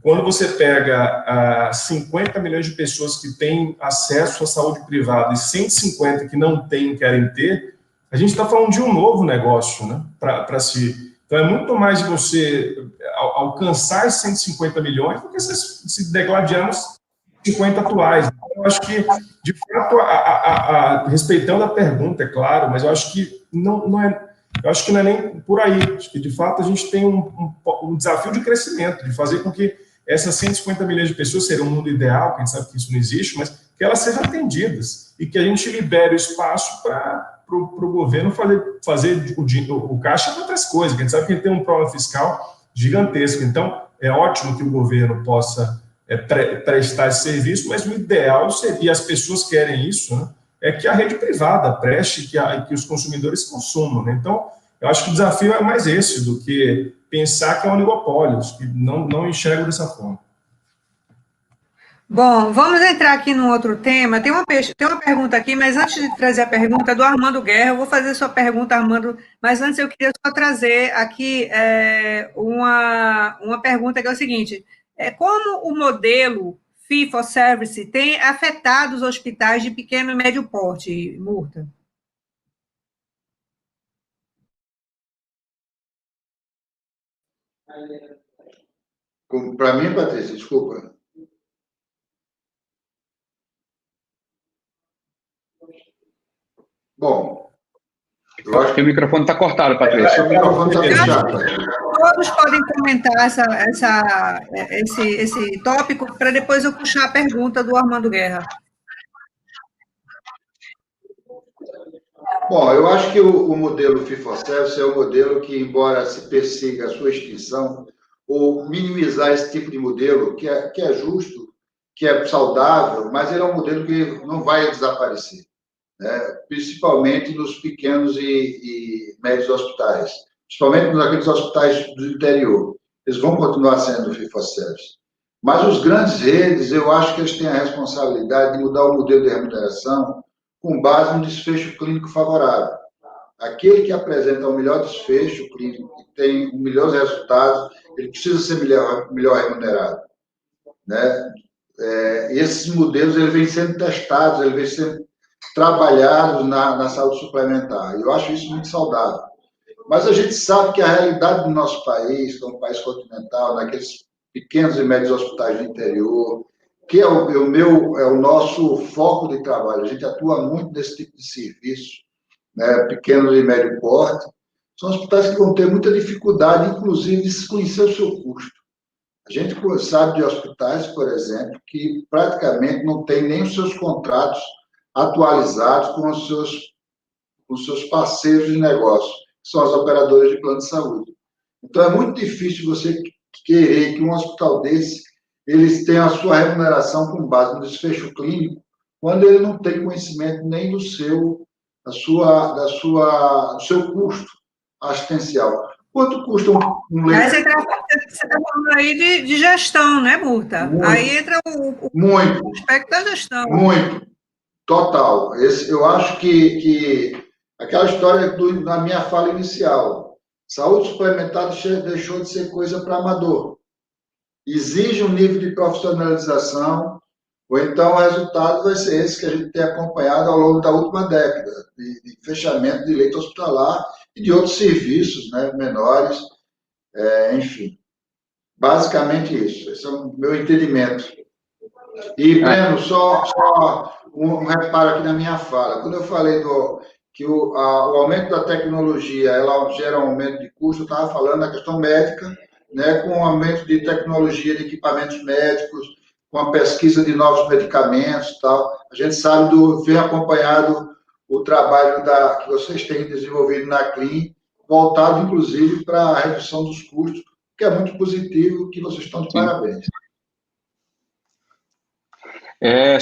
quando você pega 50 milhões de pessoas que têm acesso à saúde privada e 150 que não têm, querem ter, a gente está falando de um novo negócio, né, para si. Então, é muito mais de você alcançar esses 150 milhões do que se degladiar nos 50 atuais. Então, eu acho que, de fato, respeitando a pergunta, é claro, mas eu acho que não é nem por aí. Acho que, de fato, a gente tem um desafio de crescimento, de fazer com que essas 150 milhões de pessoas, seria um mundo ideal, que a gente sabe que isso não existe, mas que elas sejam atendidas e que a gente libere o espaço para o governo fazer o caixa de outras coisas, que a gente sabe que tem um problema fiscal gigantesco. Então, é ótimo que o governo possa prestar esse serviço, mas o ideal seria, e as pessoas querem isso, né, é que a rede privada preste, que os consumidores consumam, né? Então, eu acho que o desafio é mais esse, do que pensar que é um oligopólio, que não enxergo dessa forma. Bom, vamos entrar aqui num outro tema. Tem uma pergunta aqui, mas antes de trazer a pergunta do Armando Guerra, eu vou fazer sua pergunta, Armando, mas antes eu queria só trazer aqui uma pergunta que é o seguinte: como o modelo Fee for Service tem afetado os hospitais de pequeno e médio porte, Murta? Para mim, Patrícia, desculpa. Bom, Eu acho que o microfone está cortado, Patrícia. O microfone está fechado. Todos podem comentar esse tópico para depois eu puxar a pergunta do Armando Guerra. Bom, eu acho que o modelo Fee-for-Service é um modelo que, embora se persiga a sua extinção, ou minimizar esse tipo de modelo, que é justo, que é saudável, mas ele é um modelo que não vai desaparecer, né? Principalmente nos pequenos e médios hospitais, principalmente naqueles hospitais do interior. Eles vão continuar sendo Fee-for-Service. Mas os grandes redes, eu acho que eles têm a responsabilidade de mudar o modelo de remuneração com base no desfecho clínico favorável. Aquele que apresenta o melhor desfecho clínico, que tem os melhores resultados, ele precisa ser melhor remunerado, né? E esses modelos eles vêm sendo testados, eles vêm sendo trabalhados na saúde suplementar. Eu acho isso muito saudável. Mas a gente sabe que a realidade do nosso país, que é um país continental, naqueles pequenos e médios hospitais do interior, que é o nosso foco de trabalho. A gente atua muito nesse tipo de serviço, né, pequeno e médio porte. São hospitais que vão ter muita dificuldade, inclusive, de se conhecer o seu custo. A gente sabe de hospitais, por exemplo, que praticamente não tem nem os seus contratos atualizados com os seus parceiros de negócio, que são as operadoras de plano de saúde. Então, é muito difícil você querer que um hospital desse eles tenham a sua remuneração com base no desfecho clínico, quando ele não tem conhecimento nem do seu custo assistencial. Quanto custa um leite? Você está falando aí de gestão, né, Murta? Muito, aí entra o aspecto da gestão. Muito. Total. Eu acho que aquela história da minha fala inicial, saúde suplementar deixou de ser coisa para amador. Exige um nível de profissionalização, ou então o resultado vai ser esse que a gente tem acompanhado ao longo da última década, de fechamento de leito hospitalar e de outros serviços, né, menores, enfim. Basicamente isso. Esse é o meu entendimento. E, Breno, só um reparo aqui na minha fala. Quando eu falei que o aumento da tecnologia ela gera um aumento de custo, eu estava falando da questão médica, né, com o aumento de tecnologia de equipamentos médicos, com a pesquisa de novos medicamentos e tal. A gente sabe vem acompanhado o trabalho que vocês têm desenvolvido na CLIN, voltado, inclusive, para a redução dos custos, que é muito positivo, que vocês estão de parabéns.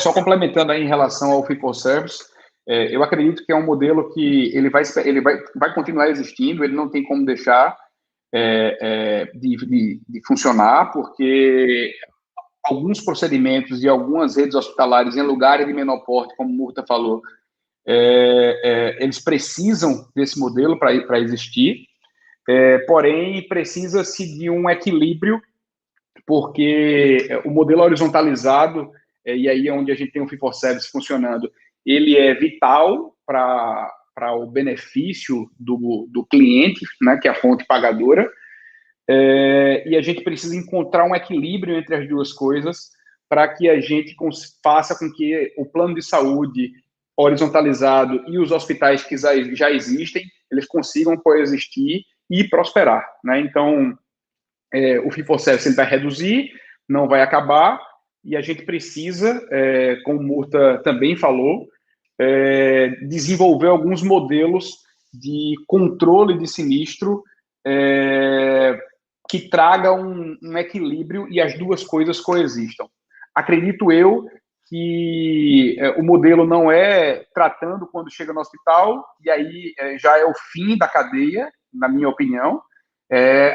Só complementando aí em relação ao Fee-for-Service, eu acredito que é um modelo que ele vai continuar existindo, ele não tem como deixar de funcionar, porque alguns procedimentos e algumas redes hospitalares em lugares de menor porte, como o Murta falou, eles precisam desse modelo para existir, porém precisa-se de um equilíbrio, porque o modelo horizontalizado, e aí é onde a gente tem o Fee-for-Service funcionando, ele é vital para o benefício do cliente, né, que é a fonte pagadora, e a gente precisa encontrar um equilíbrio entre as duas coisas para que a gente faça com que o plano de saúde horizontalizado e os hospitais que já existem, eles consigam coexistir e prosperar, né? Então, o Fee-for-Service ele vai reduzir, não vai acabar, e a gente precisa, como o Murta também falou, desenvolver alguns modelos de controle de sinistro que tragam um equilíbrio e as duas coisas coexistam. Acredito eu que o modelo não é tratando quando chega no hospital, e aí já é o fim da cadeia, na minha opinião,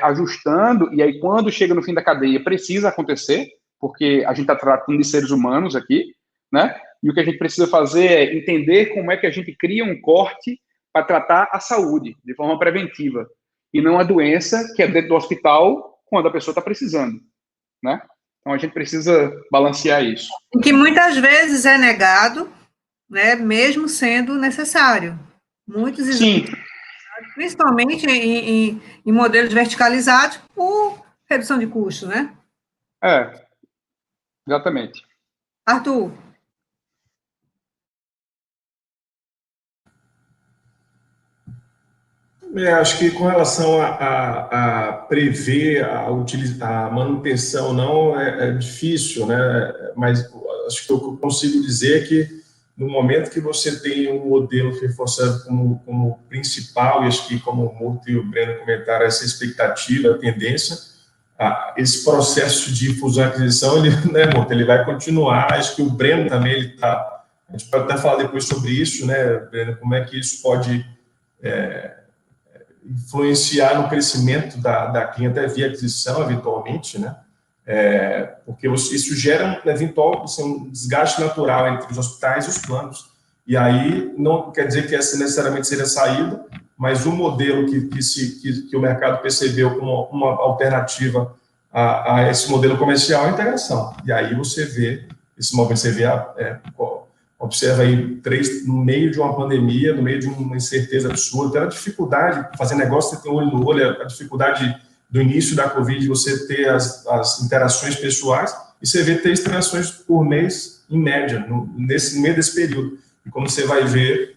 ajustando, e aí quando chega no fim da cadeia precisa acontecer, porque a gente está tratando de seres humanos aqui, né? E o que a gente precisa fazer é entender como é que a gente cria um corte para tratar a saúde de forma preventiva, e não a doença que é dentro do hospital quando a pessoa está precisando, né? Então a gente precisa balancear isso. Que muitas vezes é negado, né, mesmo sendo necessário. Muitos exames, principalmente em modelos verticalizados, por redução de custo, né? Exatamente. Arthur. Acho que com relação a prever a manutenção, não é difícil, né? Mas acho que o que eu consigo dizer é que no momento que você tem um modelo reforçado como principal, e acho que como o Murta e o Breno comentaram, essa expectativa, a tendência, esse processo de fusão e aquisição, ele, né, Murta, ele vai continuar. Acho que o Breno também, a gente pode até falar depois sobre isso, né, Breno, como é que isso pode influenciar no crescimento da clínica até via aquisição, eventualmente, né? Porque isso gera um desgaste natural entre os hospitais e os planos. E aí não quer dizer que essa necessariamente seria a saída, mas o modelo que o mercado percebeu como uma alternativa a esse modelo comercial é a integração. E aí você vê, esse momento você vê, observa aí no meio de uma pandemia, no meio de uma incerteza absurda, a dificuldade de fazer negócio, você tem olho no olho, a dificuldade do início da Covid, você ter as interações pessoais, e você vê 3 transações por mês, em média, no meio desse período. E como você vai ver,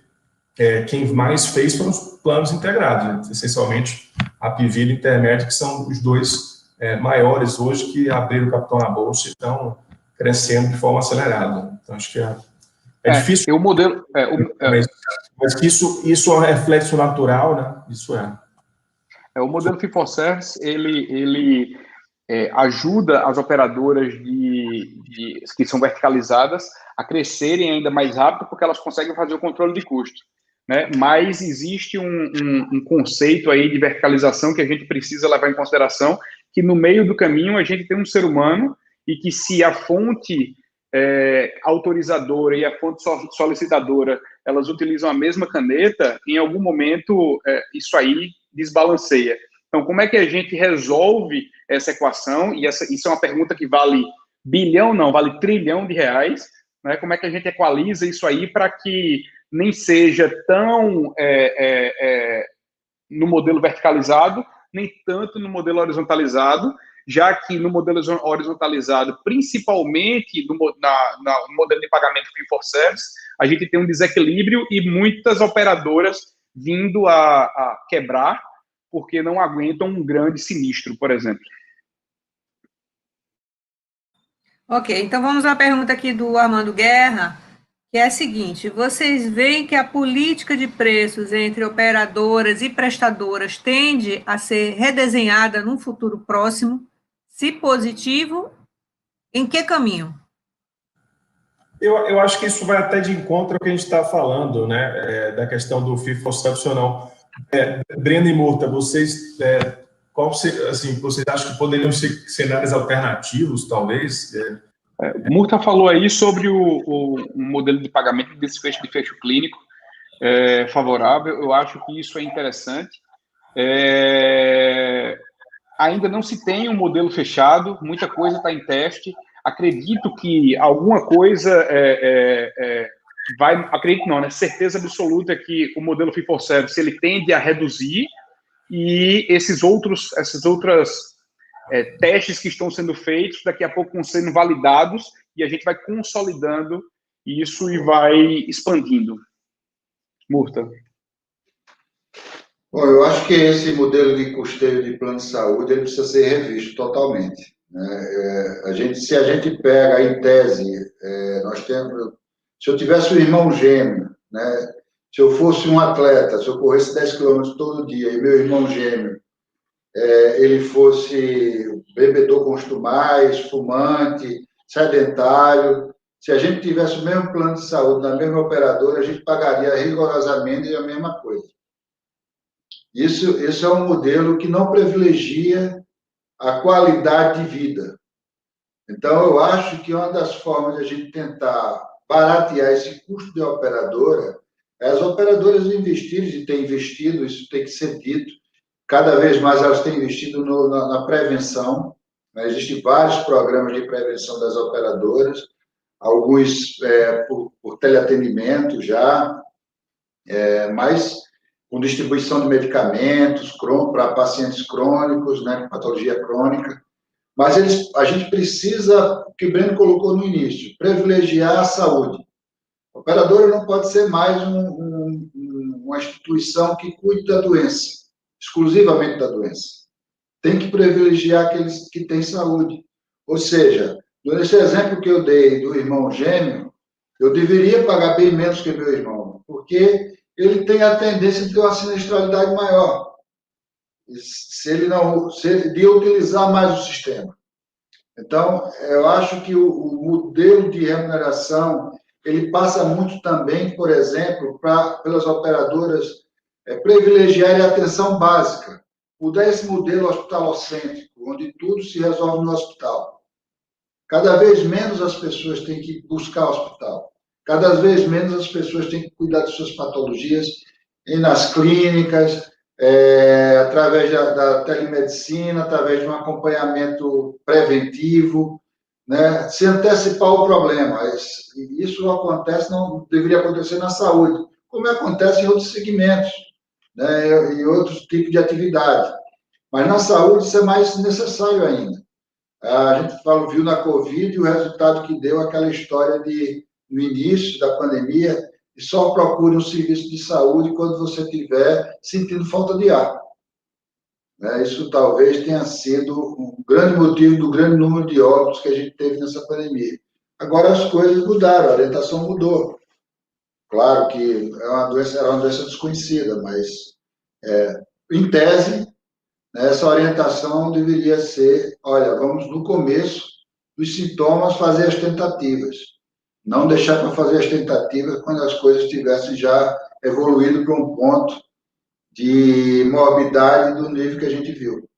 quem mais fez foram os planos integrados, né? Essencialmente a Pivida e a Intermed, que são os 2 maiores hoje, que abriram capital na Bolsa e estão crescendo de forma acelerada. Então, acho que é difícil. O modelo. Mas que isso é um reflexo natural, né? Isso é. O modelo Fee for Service, ele ajuda as operadoras que são verticalizadas a crescerem ainda mais rápido, porque elas conseguem fazer o controle de custo, né? Mas existe um conceito aí de verticalização que a gente precisa levar em consideração, que no meio do caminho a gente tem um ser humano, e que se a fonte autorizadora e a fonte solicitadora, elas utilizam a mesma caneta, em algum momento isso aí desbalanceia. Então, como é que a gente resolve essa equação? E isso é uma pergunta que vale bilhão, não, vale trilhão de reais, né? Como é que a gente equaliza isso aí para que nem seja tão no modelo verticalizado, nem tanto no modelo horizontalizado, já que no modelo horizontalizado, principalmente no modelo de pagamento Fee for Service, a gente tem um desequilíbrio e muitas operadoras vindo a quebrar porque não aguentam um grande sinistro, por exemplo. Ok, então vamos à pergunta aqui do Armando Guerra, que é a seguinte: vocês veem que a política de preços entre operadoras e prestadoras tende a ser redesenhada num futuro próximo? Se positivo, em que caminho? Eu acho que isso vai até de encontro ao que a gente está falando, né, da questão do Fee for Service ou não. Breno e Murta, vocês acham que poderiam ser cenários alternativos, talvez? Murta falou aí sobre o modelo de pagamento de desfecho de fecho clínico favorável. Eu acho que isso é interessante. Ainda não se tem um modelo fechado, muita coisa está em teste. Acredito que alguma coisa acredito não, né? Certeza absoluta que o modelo Fee for Service ele tende a reduzir, e essas outras testes que estão sendo feitos, daqui a pouco vão sendo validados, e a gente vai consolidando isso e vai expandindo. Murta. Bom, eu acho que esse modelo de custeio de plano de saúde ele precisa ser revisto totalmente, né? Se a gente pega em tese, se eu tivesse um irmão gêmeo, né? Se eu fosse um atleta, se eu corresse 10 quilômetros todo dia e meu irmão gêmeo ele fosse bebedor constumais, fumante, sedentário, se a gente tivesse o mesmo plano de saúde na mesma operadora, a gente pagaria rigorosamente a mesma coisa. Isso é um modelo que não privilegia a qualidade de vida. Então, eu acho que uma das formas de a gente tentar baratear esse custo de operadora é as operadoras investirem, e têm investido, isso tem que ser dito, cada vez mais elas têm investido na prevenção, né? Existem vários programas de prevenção das operadoras, alguns por teleatendimento já, mas com distribuição de medicamentos para pacientes crônicos, né, com patologia crônica. Mas a gente precisa, o que o Breno colocou no início, privilegiar a saúde. A operadora não pode ser mais uma instituição que cuide da doença. exclusivamente da doença. Tem que privilegiar aqueles que têm saúde. Ou seja, nesse exemplo que eu dei do irmão gêmeo, eu deveria pagar bem menos que meu irmão, porque ele tem a tendência de ter uma sinistralidade maior, de utilizar mais o sistema. Então, eu acho que o modelo de remuneração, ele passa muito também, por exemplo, pelas operadoras privilegiarem a atenção básica, mudar esse modelo hospitalocêntrico, onde tudo se resolve no hospital. Cada vez menos as pessoas têm que buscar o hospital. Cada vez menos as pessoas têm que cuidar de suas patologias nas clínicas, através da telemedicina, através de um acompanhamento preventivo, né? Se antecipar o problema. Isso acontece, não deveria acontecer na saúde, como acontece em outros segmentos, né? Em outros tipos de atividade. Mas na saúde isso é mais necessário ainda. A gente viu na Covid o resultado que deu aquela história no início da pandemia, e só procure um serviço de saúde quando você estiver sentindo falta de ar. Isso talvez tenha sido um grande motivo do grande número de óbitos que a gente teve nessa pandemia. Agora as coisas mudaram, a orientação mudou. Claro que era uma doença desconhecida, mas, em tese, essa orientação deveria ser, olha, vamos no começo dos sintomas fazer as tentativas, não deixar para fazer as tentativas quando as coisas tivessem já evoluído para um ponto de morbidade do nível que a gente viu.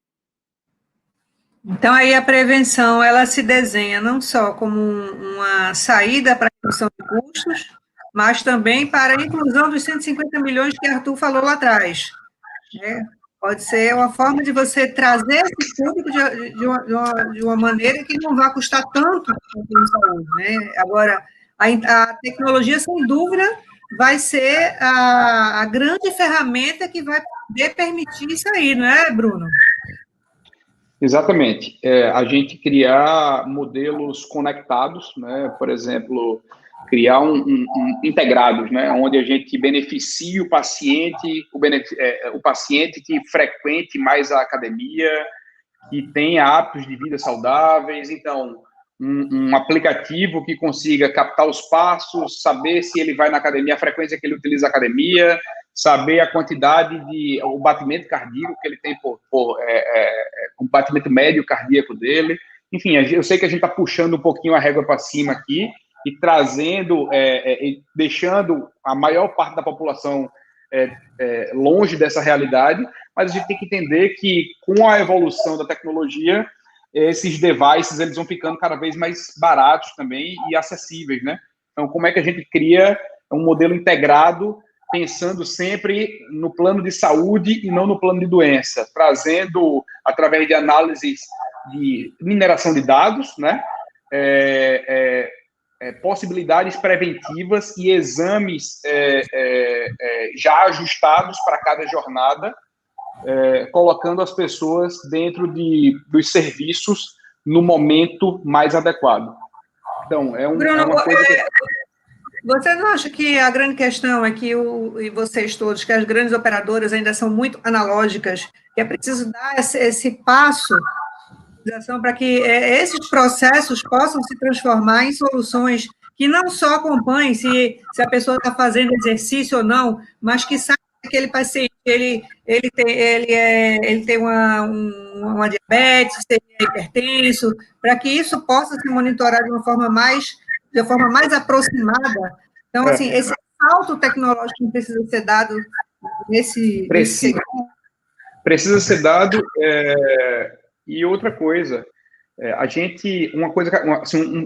Então, aí a prevenção, ela se desenha não só como uma saída para a redução de custos, mas também para a inclusão dos 150 milhões que Arthur falou lá atrás, né? Pode ser uma forma de você trazer esse público de uma maneira que não vai custar tanto em saúde, né? Agora, a tecnologia, sem dúvida, vai ser a grande ferramenta que vai poder permitir isso aí, não é, Bruno? Exatamente. A gente criar modelos conectados, né? Por exemplo, criar integrados, né? Onde a gente beneficie o paciente que frequente mais a academia, que tenha hábitos de vida saudáveis. Então, um aplicativo que consiga captar os passos, saber se ele vai na academia, a frequência que ele utiliza a academia, saber a quantidade o batimento cardíaco que ele tem o batimento médio cardíaco dele. Enfim, eu sei que a gente está puxando um pouquinho a régua para cima aqui e trazendo, deixando a maior parte da população longe dessa realidade, mas a gente tem que entender que com a evolução da tecnologia, esses devices eles vão ficando cada vez mais baratos também e acessíveis, né? Então, como é que a gente cria um modelo integrado, pensando sempre no plano de saúde e não no plano de doença, trazendo, através de análises de mineração de dados, né? Possibilidades preventivas e exames já ajustados para cada jornada, colocando as pessoas dentro dos serviços no momento mais adequado. Então, Bruno, uma coisa que... Você não acha que a grande questão é que, e vocês todos, que as grandes operadoras ainda são muito analógicas, que é preciso dar esse passo para que esses processos possam se transformar em soluções que não só acompanhem se a pessoa está fazendo exercício ou não, mas que saiba que aquele paciente ele tem uma diabetes, se ele é hipertenso, para que isso possa ser monitorado de uma forma mais aproximada. Então, assim, esse salto tecnológico precisa ser dado nesse precisa ser dado. E outra coisa,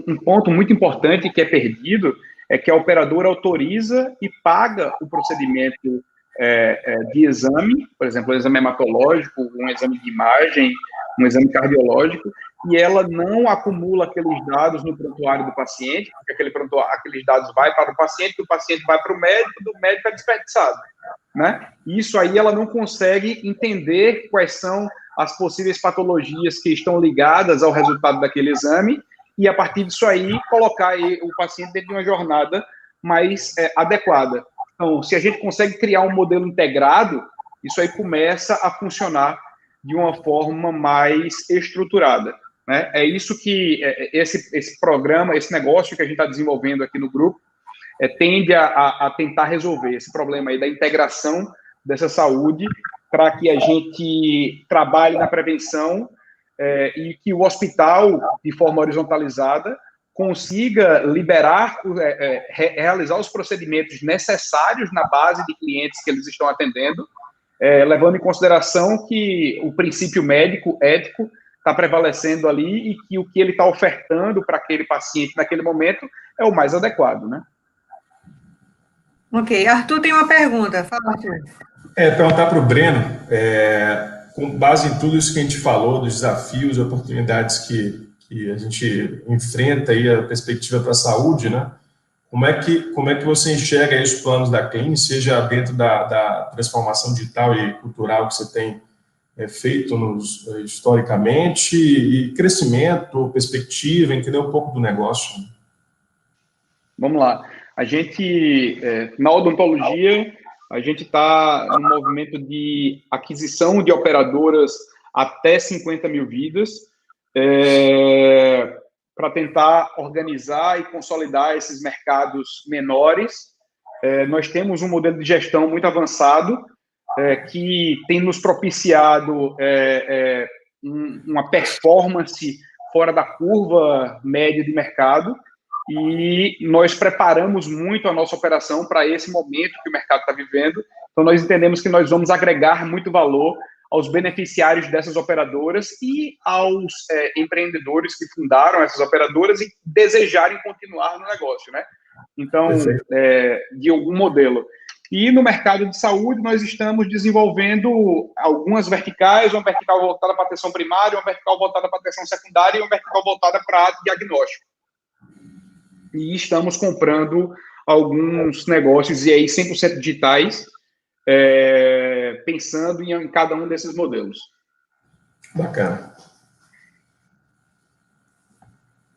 um ponto muito importante que é perdido é que a operadora autoriza e paga o procedimento de exame, por exemplo, um exame hematológico, um exame de imagem, um exame cardiológico, e ela não acumula aqueles dados no prontuário do paciente, porque aqueles dados vai para o paciente vai para o médico, do médico é desperdiçado, né? Isso aí ela não consegue entender quais são as possíveis patologias que estão ligadas ao resultado daquele exame, e a partir disso aí, colocar o paciente dentro de uma jornada mais adequada. Então, se a gente consegue criar um modelo integrado, isso aí começa a funcionar de uma forma mais estruturada, né? É isso que esse programa, esse negócio que a gente está desenvolvendo aqui no grupo, tende a tentar resolver esse problema aí da integração dessa saúde para que a gente trabalhe na prevenção e que o hospital, de forma horizontalizada, consiga liberar, realizar os procedimentos necessários na base de clientes que eles estão atendendo, levando em consideração que o princípio médico, ético, está prevalecendo ali e que o que ele está ofertando para aquele paciente naquele momento é o mais adequado, né? Ok. Arthur tem uma pergunta. Fala, Arthur. Perguntar para o Breno, com base em tudo isso que a gente falou, dos desafios, oportunidades que a gente enfrenta aí, a perspectiva para a saúde, né? Como é que você enxerga aí os planos da Clean, seja dentro da transformação digital e cultural que você tem feito historicamente, e crescimento, perspectiva, entender um pouco do negócio? Vamos lá. A gente, na odontologia, a gente está no movimento de aquisição de operadoras até 50 mil vidas, para tentar organizar e consolidar esses mercados menores. Nós temos um modelo de gestão muito avançado, que tem nos propiciado uma performance fora da curva média de mercado, e nós preparamos muito a nossa operação para esse momento que o mercado está vivendo. Então, nós entendemos que nós vamos agregar muito valor aos beneficiários dessas operadoras e aos empreendedores que fundaram essas operadoras e desejarem continuar no negócio, né? Então, de algum modelo. E no mercado de saúde, nós estamos desenvolvendo algumas verticais, uma vertical voltada para a atenção primária, uma vertical voltada para a atenção secundária e uma vertical voltada para diagnóstico. E estamos comprando alguns negócios, e aí 100% digitais, pensando em cada um desses modelos. Bacana.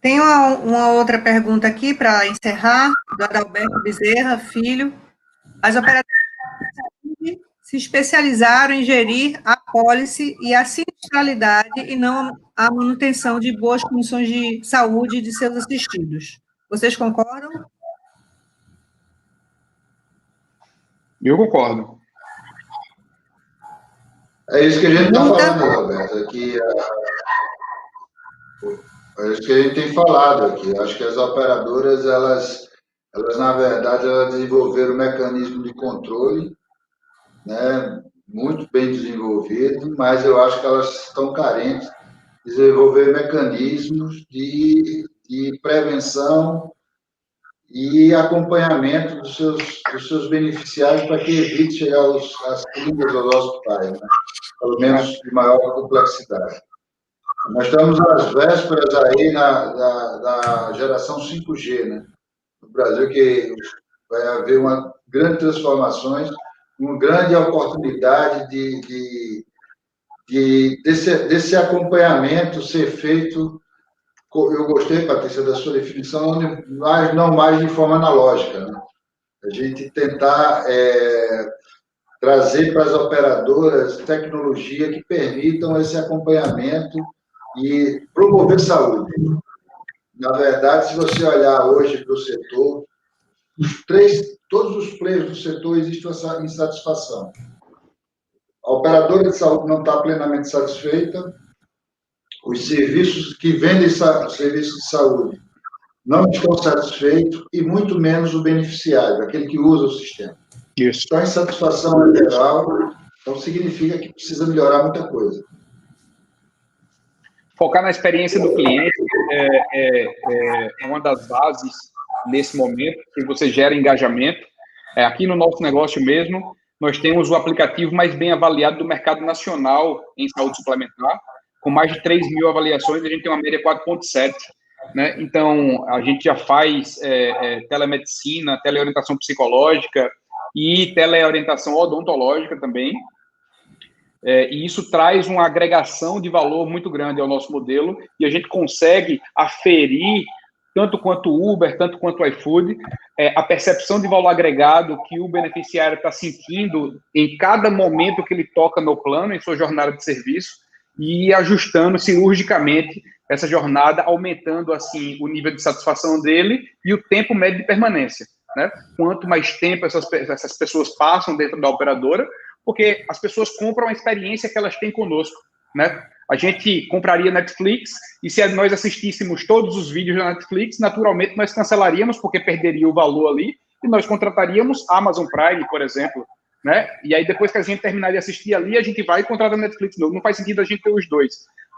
Tem uma outra pergunta aqui para encerrar, do Adalberto Bezerra, filho. As operadoras se especializaram em gerir a apólice e a sinistralidade e não a manutenção de boas condições de saúde de seus assistidos. Vocês concordam? Eu concordo. É isso que a gente está falando, Roberto, aqui. É isso que a gente tem falado aqui. Acho que as operadoras, elas na verdade, elas desenvolveram um mecanismo de controle, né, muito bem desenvolvido, mas eu acho que elas estão carentes de desenvolver mecanismos de prevenção e acompanhamento dos seus beneficiários para que evite chegar às clínicas aos hospitais, né? Pelo menos de maior complexidade. Nós estamos às vésperas aí da geração 5G, né? No Brasil, que vai haver uma grande transformações, uma grande oportunidade desse acompanhamento ser feito. Eu gostei, Patrícia, da sua definição, mas não mais de forma analógica, né? A gente tentar trazer para as operadoras tecnologia que permitam esse acompanhamento e promover saúde. Na verdade, se você olhar hoje para o setor, todos os players do setor existem uma insatisfação. A operadora de saúde não está plenamente satisfeita, os serviços que vendem serviços de saúde não estão satisfeitos e muito menos o beneficiário, aquele que usa o sistema. Isso. Então, a insatisfação é geral, então significa que precisa melhorar muita coisa. Focar na experiência do cliente é uma das bases nesse momento, que você gera engajamento. Aqui no nosso negócio mesmo, nós temos o aplicativo mais bem avaliado do mercado nacional em saúde suplementar, com mais de 3 mil avaliações, a gente tem uma média 4,7, né? Então, a gente já faz telemedicina, teleorientação psicológica e teleorientação odontológica também. E isso traz uma agregação de valor muito grande ao nosso modelo, e a gente consegue aferir tanto quanto o Uber, tanto quanto o iFood, a percepção de valor agregado que o beneficiário está sentindo em cada momento que ele toca no plano, em sua jornada de serviço, e ir ajustando cirurgicamente essa jornada, aumentando assim o nível de satisfação dele e o tempo médio de permanência, né? Quanto mais tempo essas pessoas passam dentro da operadora, porque as pessoas compram a experiência que elas têm conosco, né? A gente compraria Netflix e se nós assistíssemos todos os vídeos da Netflix, naturalmente nós cancelaríamos porque perderia o valor ali e nós contrataríamos Amazon Prime, por exemplo, né? E aí depois que a gente terminar de assistir ali, a gente vai e contrata a Netflix de novo. Não faz sentido a gente ter os dois.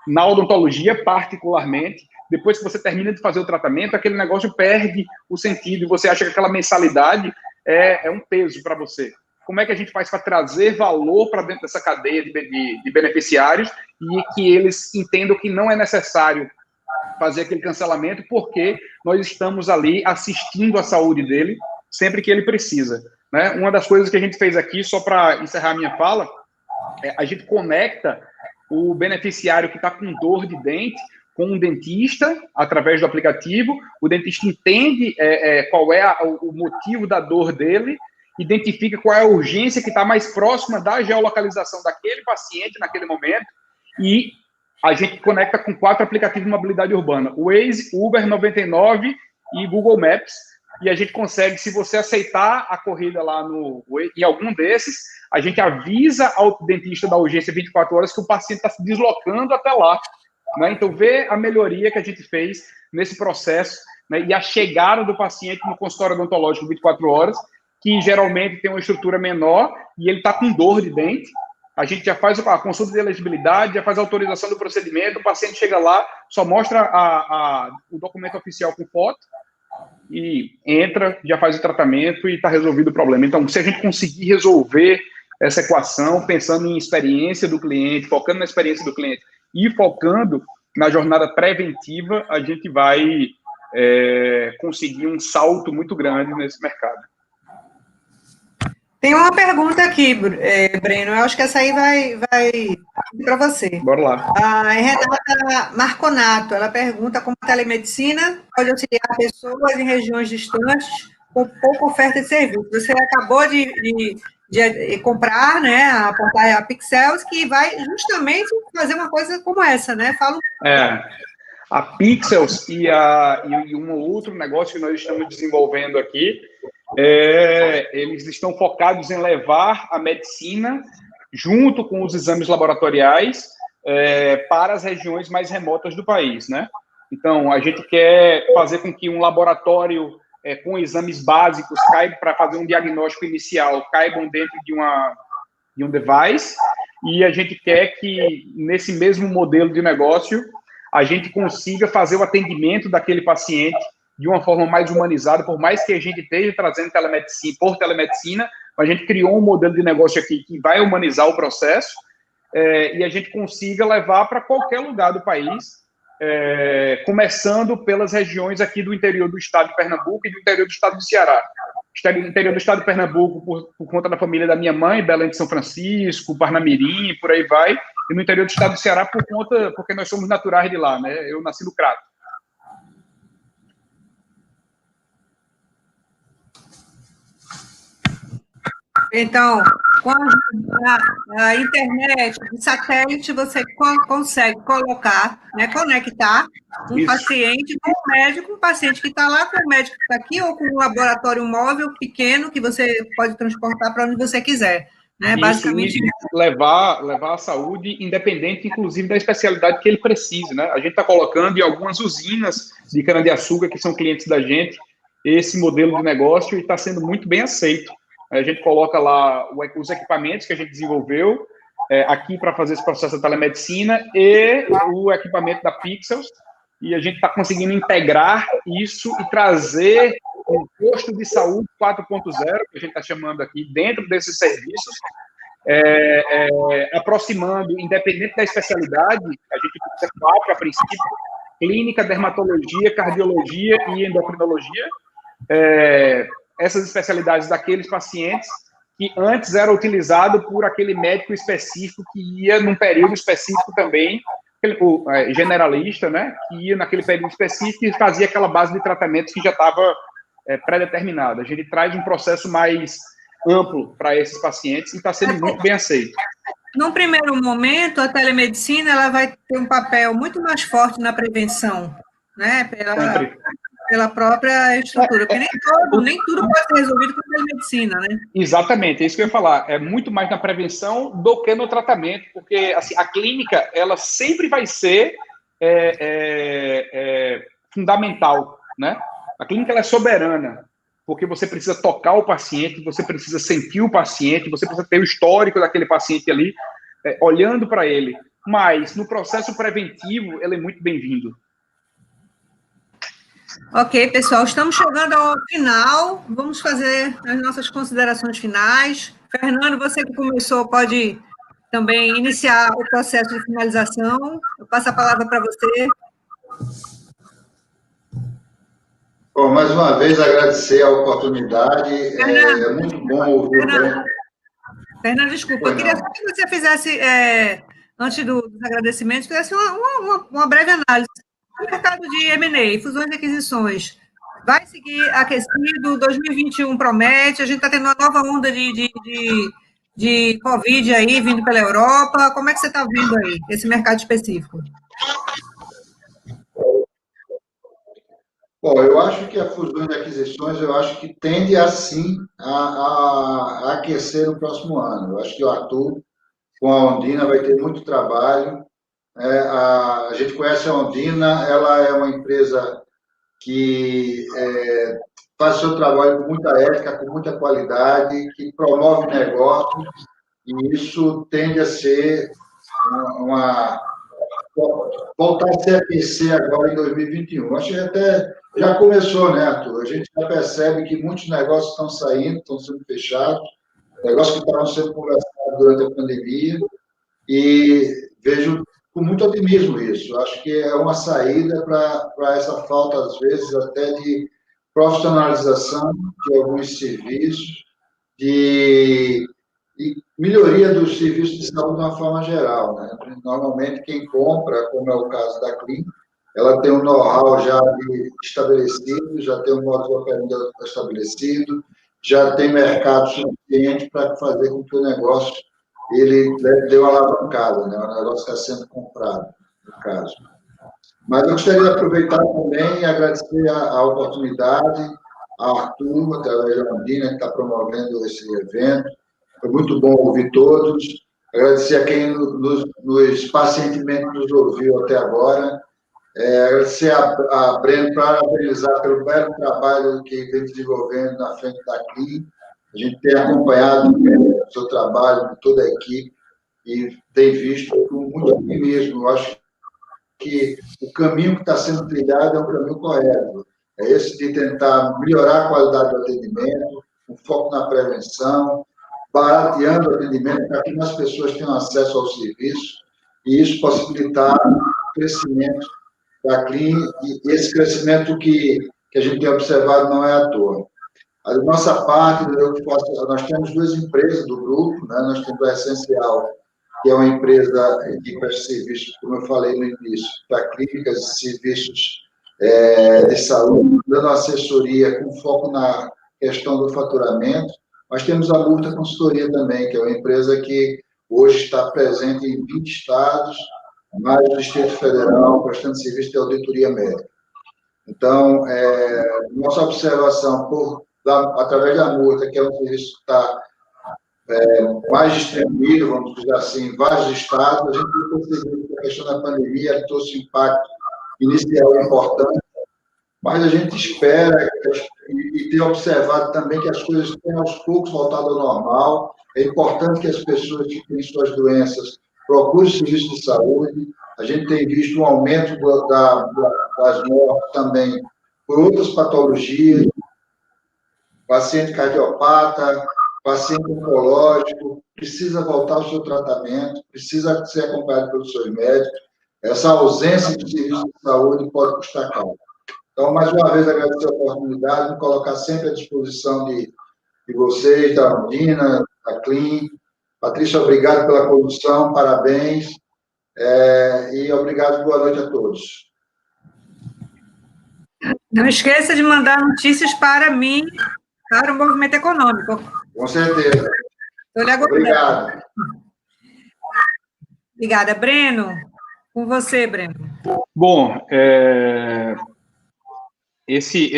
Na odontologia, particularmente, depois que você termina de fazer o tratamento, aquele negócio perde o sentido e você acha que aquela mensalidade é um peso para você. Como é que a gente faz para trazer valor para dentro dessa cadeia de beneficiários e que eles entendam que não é necessário fazer aquele cancelamento porque nós estamos ali assistindo a saúde dele sempre que ele precisa, né? Uma das coisas que a gente fez aqui, só para encerrar a minha fala, a gente conecta o beneficiário que está com dor de dente com um dentista, através do aplicativo, o dentista entende qual é o motivo da dor dele, identifica qual é a urgência que está mais próxima da geolocalização daquele paciente naquele momento, e a gente conecta com 4 aplicativos de mobilidade urbana, o Waze, Uber 99 e Google Maps, e a gente consegue, se você aceitar a corrida lá em algum desses, a gente avisa ao dentista da urgência 24 horas que o paciente está se deslocando até lá, né? Então, vê a melhoria que a gente fez nesse processo, né? E a chegada do paciente no consultório odontológico 24 horas, que geralmente tem uma estrutura menor e ele está com dor de dente. A gente já faz a consulta de elegibilidade, já faz a autorização do procedimento, o paciente chega lá, só mostra o documento oficial com foto e entra, já faz o tratamento e está resolvido o problema. Então, se a gente conseguir resolver essa equação, pensando em experiência do cliente, focando na experiência do cliente e focando na jornada preventiva, a gente vai conseguir um salto muito grande nesse mercado. Tem uma pergunta aqui, Breno, eu acho que essa aí vai para você. Bora lá. A Renata Marconato, ela pergunta como a telemedicina pode auxiliar pessoas em regiões distantes com pouca oferta de serviço. Você acabou de comprar, né, a Pixels, que vai justamente fazer uma coisa como essa, né? Fala a Pixels e um outro negócio que nós estamos desenvolvendo aqui, eles estão focados em levar a medicina junto com os exames laboratoriais para as regiões mais remotas do país, né? Então, a gente quer fazer com que um laboratório com exames básicos para fazer um diagnóstico inicial caibam dentro de um device, e a gente quer que, nesse mesmo modelo de negócio, a gente consiga fazer o atendimento daquele paciente de uma forma mais humanizada, por mais que a gente esteja trazendo telemedicina, a gente criou um modelo de negócio aqui que vai humanizar o processo, e a gente consiga levar para qualquer lugar do país, começando pelas regiões aqui do interior do estado de Pernambuco e do interior do estado do Ceará. Interior do estado de Pernambuco, por conta da família da minha mãe, Belém de São Francisco, Parnamirim, por aí vai, e no interior do estado do Ceará porque nós somos naturais de lá, né? Eu nasci no Crato. Então, com a internet, o satélite, você consegue colocar, né, conectar um paciente com um médico, um paciente que está lá com o médico que está aqui, ou com um laboratório móvel pequeno que você pode transportar para onde você quiser. Né? Basicamente, levar a saúde independente, inclusive, da especialidade que ele precise. Né? A gente está colocando em algumas usinas de cana-de-açúcar, que são clientes da gente, esse modelo de negócio e está sendo muito bem aceito. A gente coloca lá os equipamentos que a gente desenvolveu aqui para fazer esse processo da telemedicina e o equipamento da Pixels, e a gente está conseguindo integrar isso e trazer um posto de saúde 4.0, que a gente está chamando aqui, dentro desses serviços, aproximando, independente da especialidade, a gente precisa 4 a princípio: clínica, dermatologia, cardiologia e endocrinologia, essas especialidades daqueles pacientes que antes era utilizado por aquele médico específico que ia num período específico também generalista, né, que ia naquele período específico e fazia aquela base de tratamentos que já estava pré-determinada. A gente traz um processo mais amplo para esses pacientes e está sendo muito bem aceito. Num primeiro momento, a telemedicina ela vai ter um papel muito mais forte na prevenção, né? Pela própria estrutura, porque nem tudo pode ser resolvido com a telemedicina, né? Exatamente, é isso que eu ia falar. É muito mais na prevenção do que no tratamento, porque assim, a clínica ela sempre vai ser fundamental, né? A clínica ela é soberana, porque você precisa tocar o paciente, você precisa sentir o paciente, você precisa ter o histórico daquele paciente ali, olhando para ele. Mas no processo preventivo, ele é muito bem-vindo. Ok, pessoal, estamos chegando ao final. Vamos fazer as nossas considerações finais. Fernando, você que começou, pode também iniciar o processo de finalização. Eu passo a palavra para você. Bom, mais uma vez agradecer a oportunidade. É muito bom ouvir. Fernando, desculpa, eu queria só que você fizesse, antes dos agradecimentos, fizesse uma breve análise. O mercado de M&A, fusões e aquisições, vai seguir aquecido? 2021 promete, a gente está tendo uma nova onda de Covid aí, vindo pela Europa. Como é que você está vendo aí, esse mercado específico? Bom, eu acho que a fusão de aquisições, eu acho que tende, assim, a aquecer no próximo ano. Eu acho que o Arthur, com a Ondina, vai ter muito trabalho. A gente conhece a Ondina, ela é uma empresa que faz seu trabalho com muita ética, com muita qualidade, que promove negócios, e isso tende a ser voltar a se aquecer agora em 2021. Acho que até já começou, né, Arthur? A gente já percebe que muitos negócios estão saindo, estão sendo fechados, negócios que estavam sendo conversados durante a pandemia, e vejo com muito otimismo isso. Acho que é uma saída para essa falta, às vezes, até de profissionalização de alguns serviços, de melhoria dos serviços de saúde de uma forma geral, né? Normalmente, quem compra, como é o caso da clínica, ela tem um know-how já estabelecido, já tem um modo de operandi estabelecido, já tem mercado suficiente para fazer com que o negócio ele dê uma alavancada, né? O negócio está sendo comprado, no caso. Mas eu gostaria de aproveitar também e agradecer a oportunidade, a Arthur, através da Ondina, que está promovendo esse evento. Foi muito bom ouvir todos. Agradecer a quem pacientemente nos ouviu até agora. Agradecer a Breno, parabenizar pelo belo trabalho que vem desenvolvendo na frente da CLIN. A gente tem acompanhado o seu trabalho, toda a equipe, e tem visto com muito otimismo. Eu acho que o caminho que está sendo trilhado é um caminho correto. É esse de tentar melhorar a qualidade do atendimento, com foco na prevenção, barateando o atendimento para que mais pessoas tenham acesso ao serviço, e isso possibilitar o crescimento da CLIN, e esse crescimento que a gente tem observado não é à toa. A nossa parte, nós temos duas empresas do grupo, né? Nós temos a Essencial, que é uma empresa que presta serviços, como eu falei no início, para clínicas e serviços de saúde, dando assessoria com foco na questão do faturamento. Mas temos a Murta Consultoria também, que é uma empresa que hoje está presente em 20 estados, mais do Distrito Federal, prestando serviço de auditoria médica. Então, nossa observação, através da Murta, que é um serviço que está mais distribuído, vamos dizer assim, em vários estados, a gente tem percebido que a questão da pandemia trouxe um impacto inicial importante, mas a gente espera e tem observado também que as coisas têm aos poucos voltado ao normal. É importante que as pessoas que têm suas doenças procurem serviço de saúde. A gente tem visto um aumento das mortes também por outras patologias, paciente cardiopata, paciente oncológico, precisa voltar ao seu tratamento, precisa ser acompanhado pelos seus médicos. Essa ausência de serviço de saúde pode custar caro. Então, mais uma vez, agradecer a oportunidade, me colocar sempre à disposição de vocês, da Ondina, da CLIN. Patrícia, obrigado pela condução, parabéns. E obrigado, boa noite a todos. Não esqueça de mandar notícias para mim, para o movimento econômico. Com certeza. Estou lhe aguardando. Obrigado. Obrigada. Breno, com você, Breno. Bom, assim,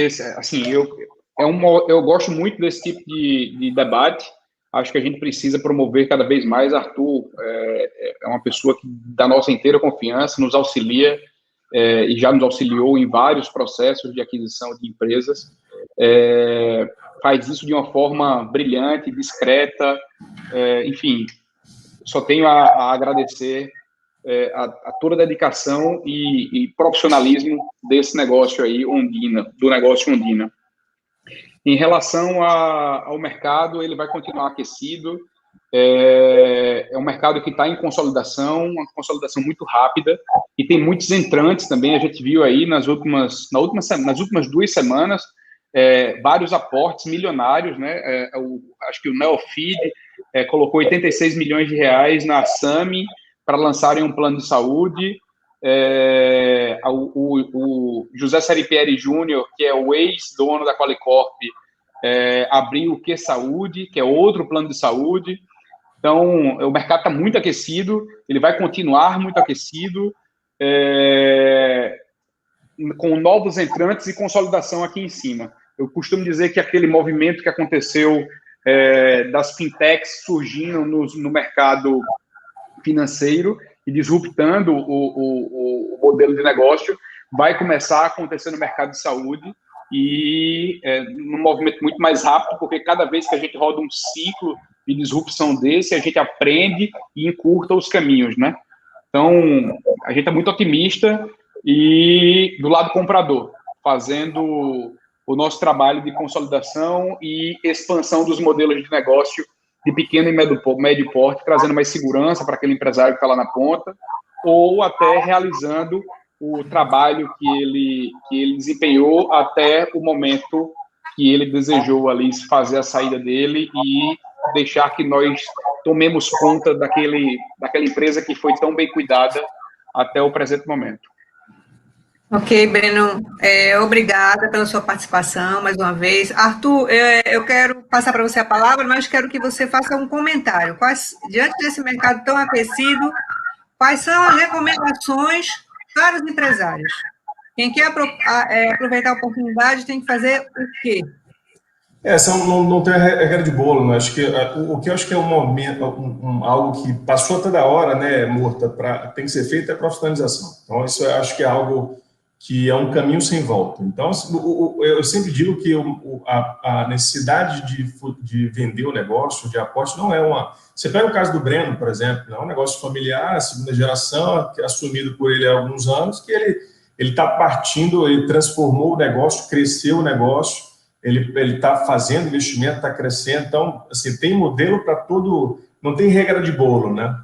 eu gosto muito desse tipo de debate. Acho que a gente precisa promover cada vez mais. Arthur é uma pessoa que da nossa inteira confiança, nos auxilia e já nos auxiliou em vários processos de aquisição de empresas. Faz isso de uma forma brilhante, discreta, enfim, só tenho a agradecer a toda a dedicação e profissionalismo desse negócio aí, do negócio Ondina. Em relação ao mercado, ele vai continuar aquecido, é um mercado que está em consolidação, uma consolidação muito rápida, e tem muitos entrantes também. A gente viu aí nas últimas 2 semanas, vários aportes milionários, né? Acho que o Neofeed colocou 86 milhões de reais na SAMI para lançarem um plano de saúde. O José Seripieri Júnior, que é o ex-dono da Qualicorp, abriu o Que Saúde, que é outro plano de saúde. Então, o mercado está muito aquecido, ele vai continuar muito aquecido, com novos entrantes e consolidação aqui em cima. Eu costumo dizer que aquele movimento que aconteceu das fintechs surgindo no mercado financeiro e disruptando o modelo de negócio vai começar a acontecer no mercado de saúde e num movimento muito mais rápido, porque cada vez que a gente roda um ciclo de disrupção desse, a gente aprende e encurta os caminhos, né? Então, a gente é muito otimista e do lado comprador, fazendo o nosso trabalho de consolidação e expansão dos modelos de negócio de pequeno e médio porte, trazendo mais segurança para aquele empresário que está lá na ponta, ou até realizando o trabalho que ele desempenhou até o momento que ele desejou ali fazer a saída dele e deixar que nós tomemos conta daquela empresa que foi tão bem cuidada até o presente momento. Ok, Breno, obrigada pela sua participação mais uma vez. Arthur, eu quero passar para você a palavra, mas quero que você faça um comentário. Diante desse mercado tão aquecido, quais são as recomendações para os empresários? Quem quer aproveitar a oportunidade tem que fazer o quê? Não tem a regra de bolo, né? Acho que o que eu acho que é um momento, algo que passou toda hora, né, Murta, tem que ser feito é a profissionalização. Então, isso eu acho que é algo que é um caminho sem volta. Então, eu sempre digo que a necessidade de vender o negócio, de aporte, não é uma... Você pega o caso do Breno, por exemplo, é um negócio familiar, segunda geração, assumido por ele há alguns anos, que ele está partindo, ele transformou o negócio, cresceu o negócio, ele está fazendo investimento, está crescendo. Então, assim, tem modelo para todo... Não tem regra de bolo, né?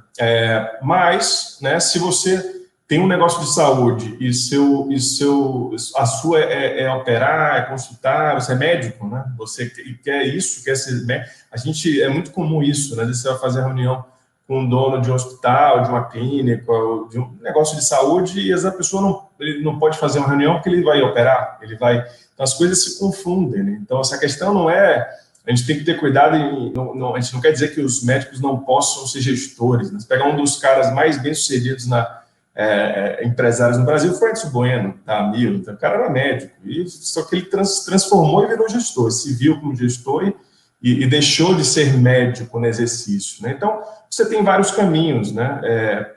Mas, né, se você tem um negócio de saúde e a sua é operar, é consultar, você é médico, né? Você quer isso, quer ser médico. A gente, é muito comum isso, né? Você vai fazer reunião com um dono de um hospital, de uma clínica, de um negócio de saúde, e essa pessoa ele não pode fazer uma reunião porque ele vai operar, então as coisas se confundem, né? Então essa questão não é... A gente tem que ter cuidado, a gente não quer dizer que os médicos não possam ser gestores, né? Você pega um dos caras mais bem-sucedidos empresários no Brasil, foi Edson Bueno, tá, amigo, o cara era médico, só que ele transformou e virou gestor, se viu como gestor e deixou de ser médico no exercício, né? Então, você tem vários caminhos, né?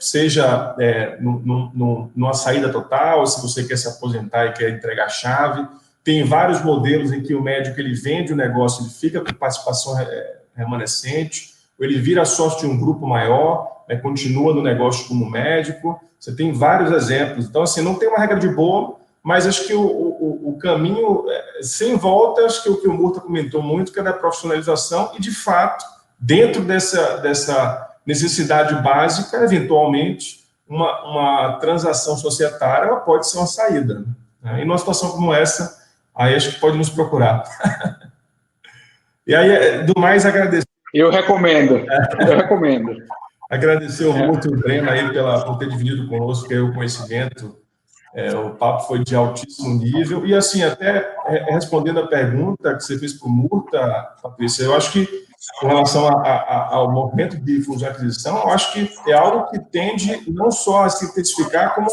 Seja numa saída total, se você quer se aposentar e quer entregar a chave, tem vários modelos em que o médico ele vende o negócio, ele fica com participação remanescente, ou ele vira sócio de um grupo maior, continua no negócio como médico. Você tem vários exemplos. Então, assim, não tem uma regra de bolo, mas acho que o caminho sem volta, acho que o que o Murta comentou muito, que é da profissionalização e, de fato, dentro dessa necessidade básica, eventualmente, uma transação societária ela pode ser uma saída, né? E numa situação como essa, aí acho que pode nos procurar. E aí, do mais, agradeço. Eu recomendo. Agradecer muito o Breno aí por ter dividido conosco o conhecimento. O papo foi de altíssimo nível. E, assim, até respondendo a pergunta que você fez para o Murta, Patrícia, eu acho que, com relação ao movimento de fusão e aquisição, eu acho que é algo que tende não só a se intensificar, como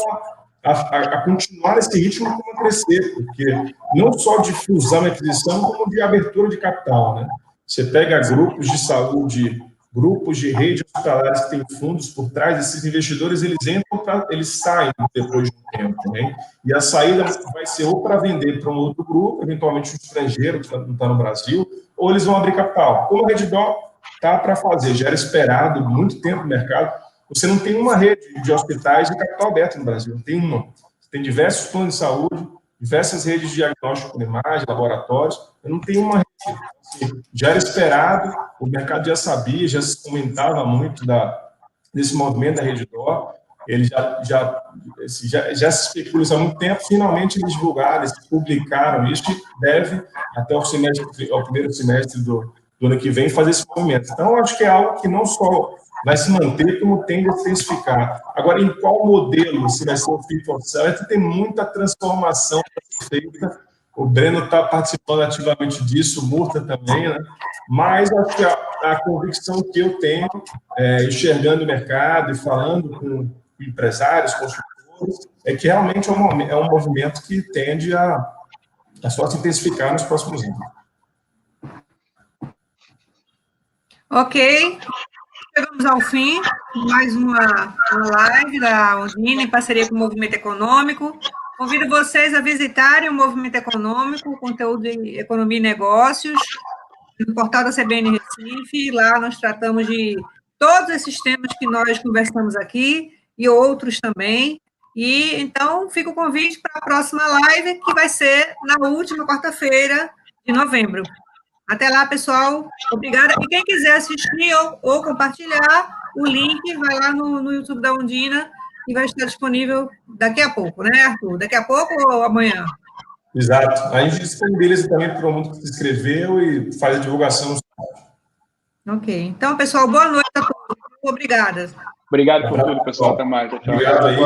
a continuar nesse ritmo, como a crescer, porque não só de fusão e aquisição, como de abertura de capital, né? Você pega grupos de saúde, grupos de rede hospitalares que têm fundos por trás, esses investidores, eles entram, eles saem depois de um tempo, né? E a saída vai ser ou para vender para um outro grupo, eventualmente um estrangeiro que não está no Brasil, ou eles vão abrir capital. Como a Redditor está para fazer, já era esperado muito tempo no mercado, você não tem uma rede de hospitais de capital aberto no Brasil, não tem uma. Você tem diversos planos de saúde, diversas redes de diagnóstico por imagem, laboratórios, eu não tenho uma rede. Assim, já era esperado, o mercado já sabia, já se comentava muito desse movimento da Redditor, ele já se especula isso há muito tempo, finalmente eles divulgaram, eles publicaram isso, e deve, até o primeiro semestre do ano que vem, fazer esse movimento. Então, eu acho que é algo que não só vai se manter, como tende a intensificar. Agora, em qual modelo, se vai ser o Fit for Service, tem muita transformação feita. O Breno está participando ativamente disso, o Murta também, né? Mas acho que a convicção que eu tenho, enxergando o mercado e falando com empresários, consultores, é que realmente é um movimento que tende a só se intensificar nos próximos anos. Ok. Chegamos ao fim de mais uma live da Ondina, em parceria com o Movimento Econômico. Convido vocês a visitarem o Movimento Econômico, o conteúdo de economia e negócios, no portal da CBN Recife. Lá nós tratamos de todos esses temas que nós conversamos aqui e outros também. E então fica o convite para a próxima live, que vai ser na última quarta-feira de novembro. Até lá, pessoal. Obrigada. E quem quiser assistir ou compartilhar, o link vai lá no YouTube da Ondina e vai estar disponível daqui a pouco, né, Arthur? Daqui a pouco ou amanhã? Exato. A gente disponibiliza também para o mundo que se inscreveu e faz a divulgação. Ok. Então, pessoal, boa noite a todos. Obrigada. Obrigado por tudo, pessoal. Até mais. Tchau. Obrigado aí.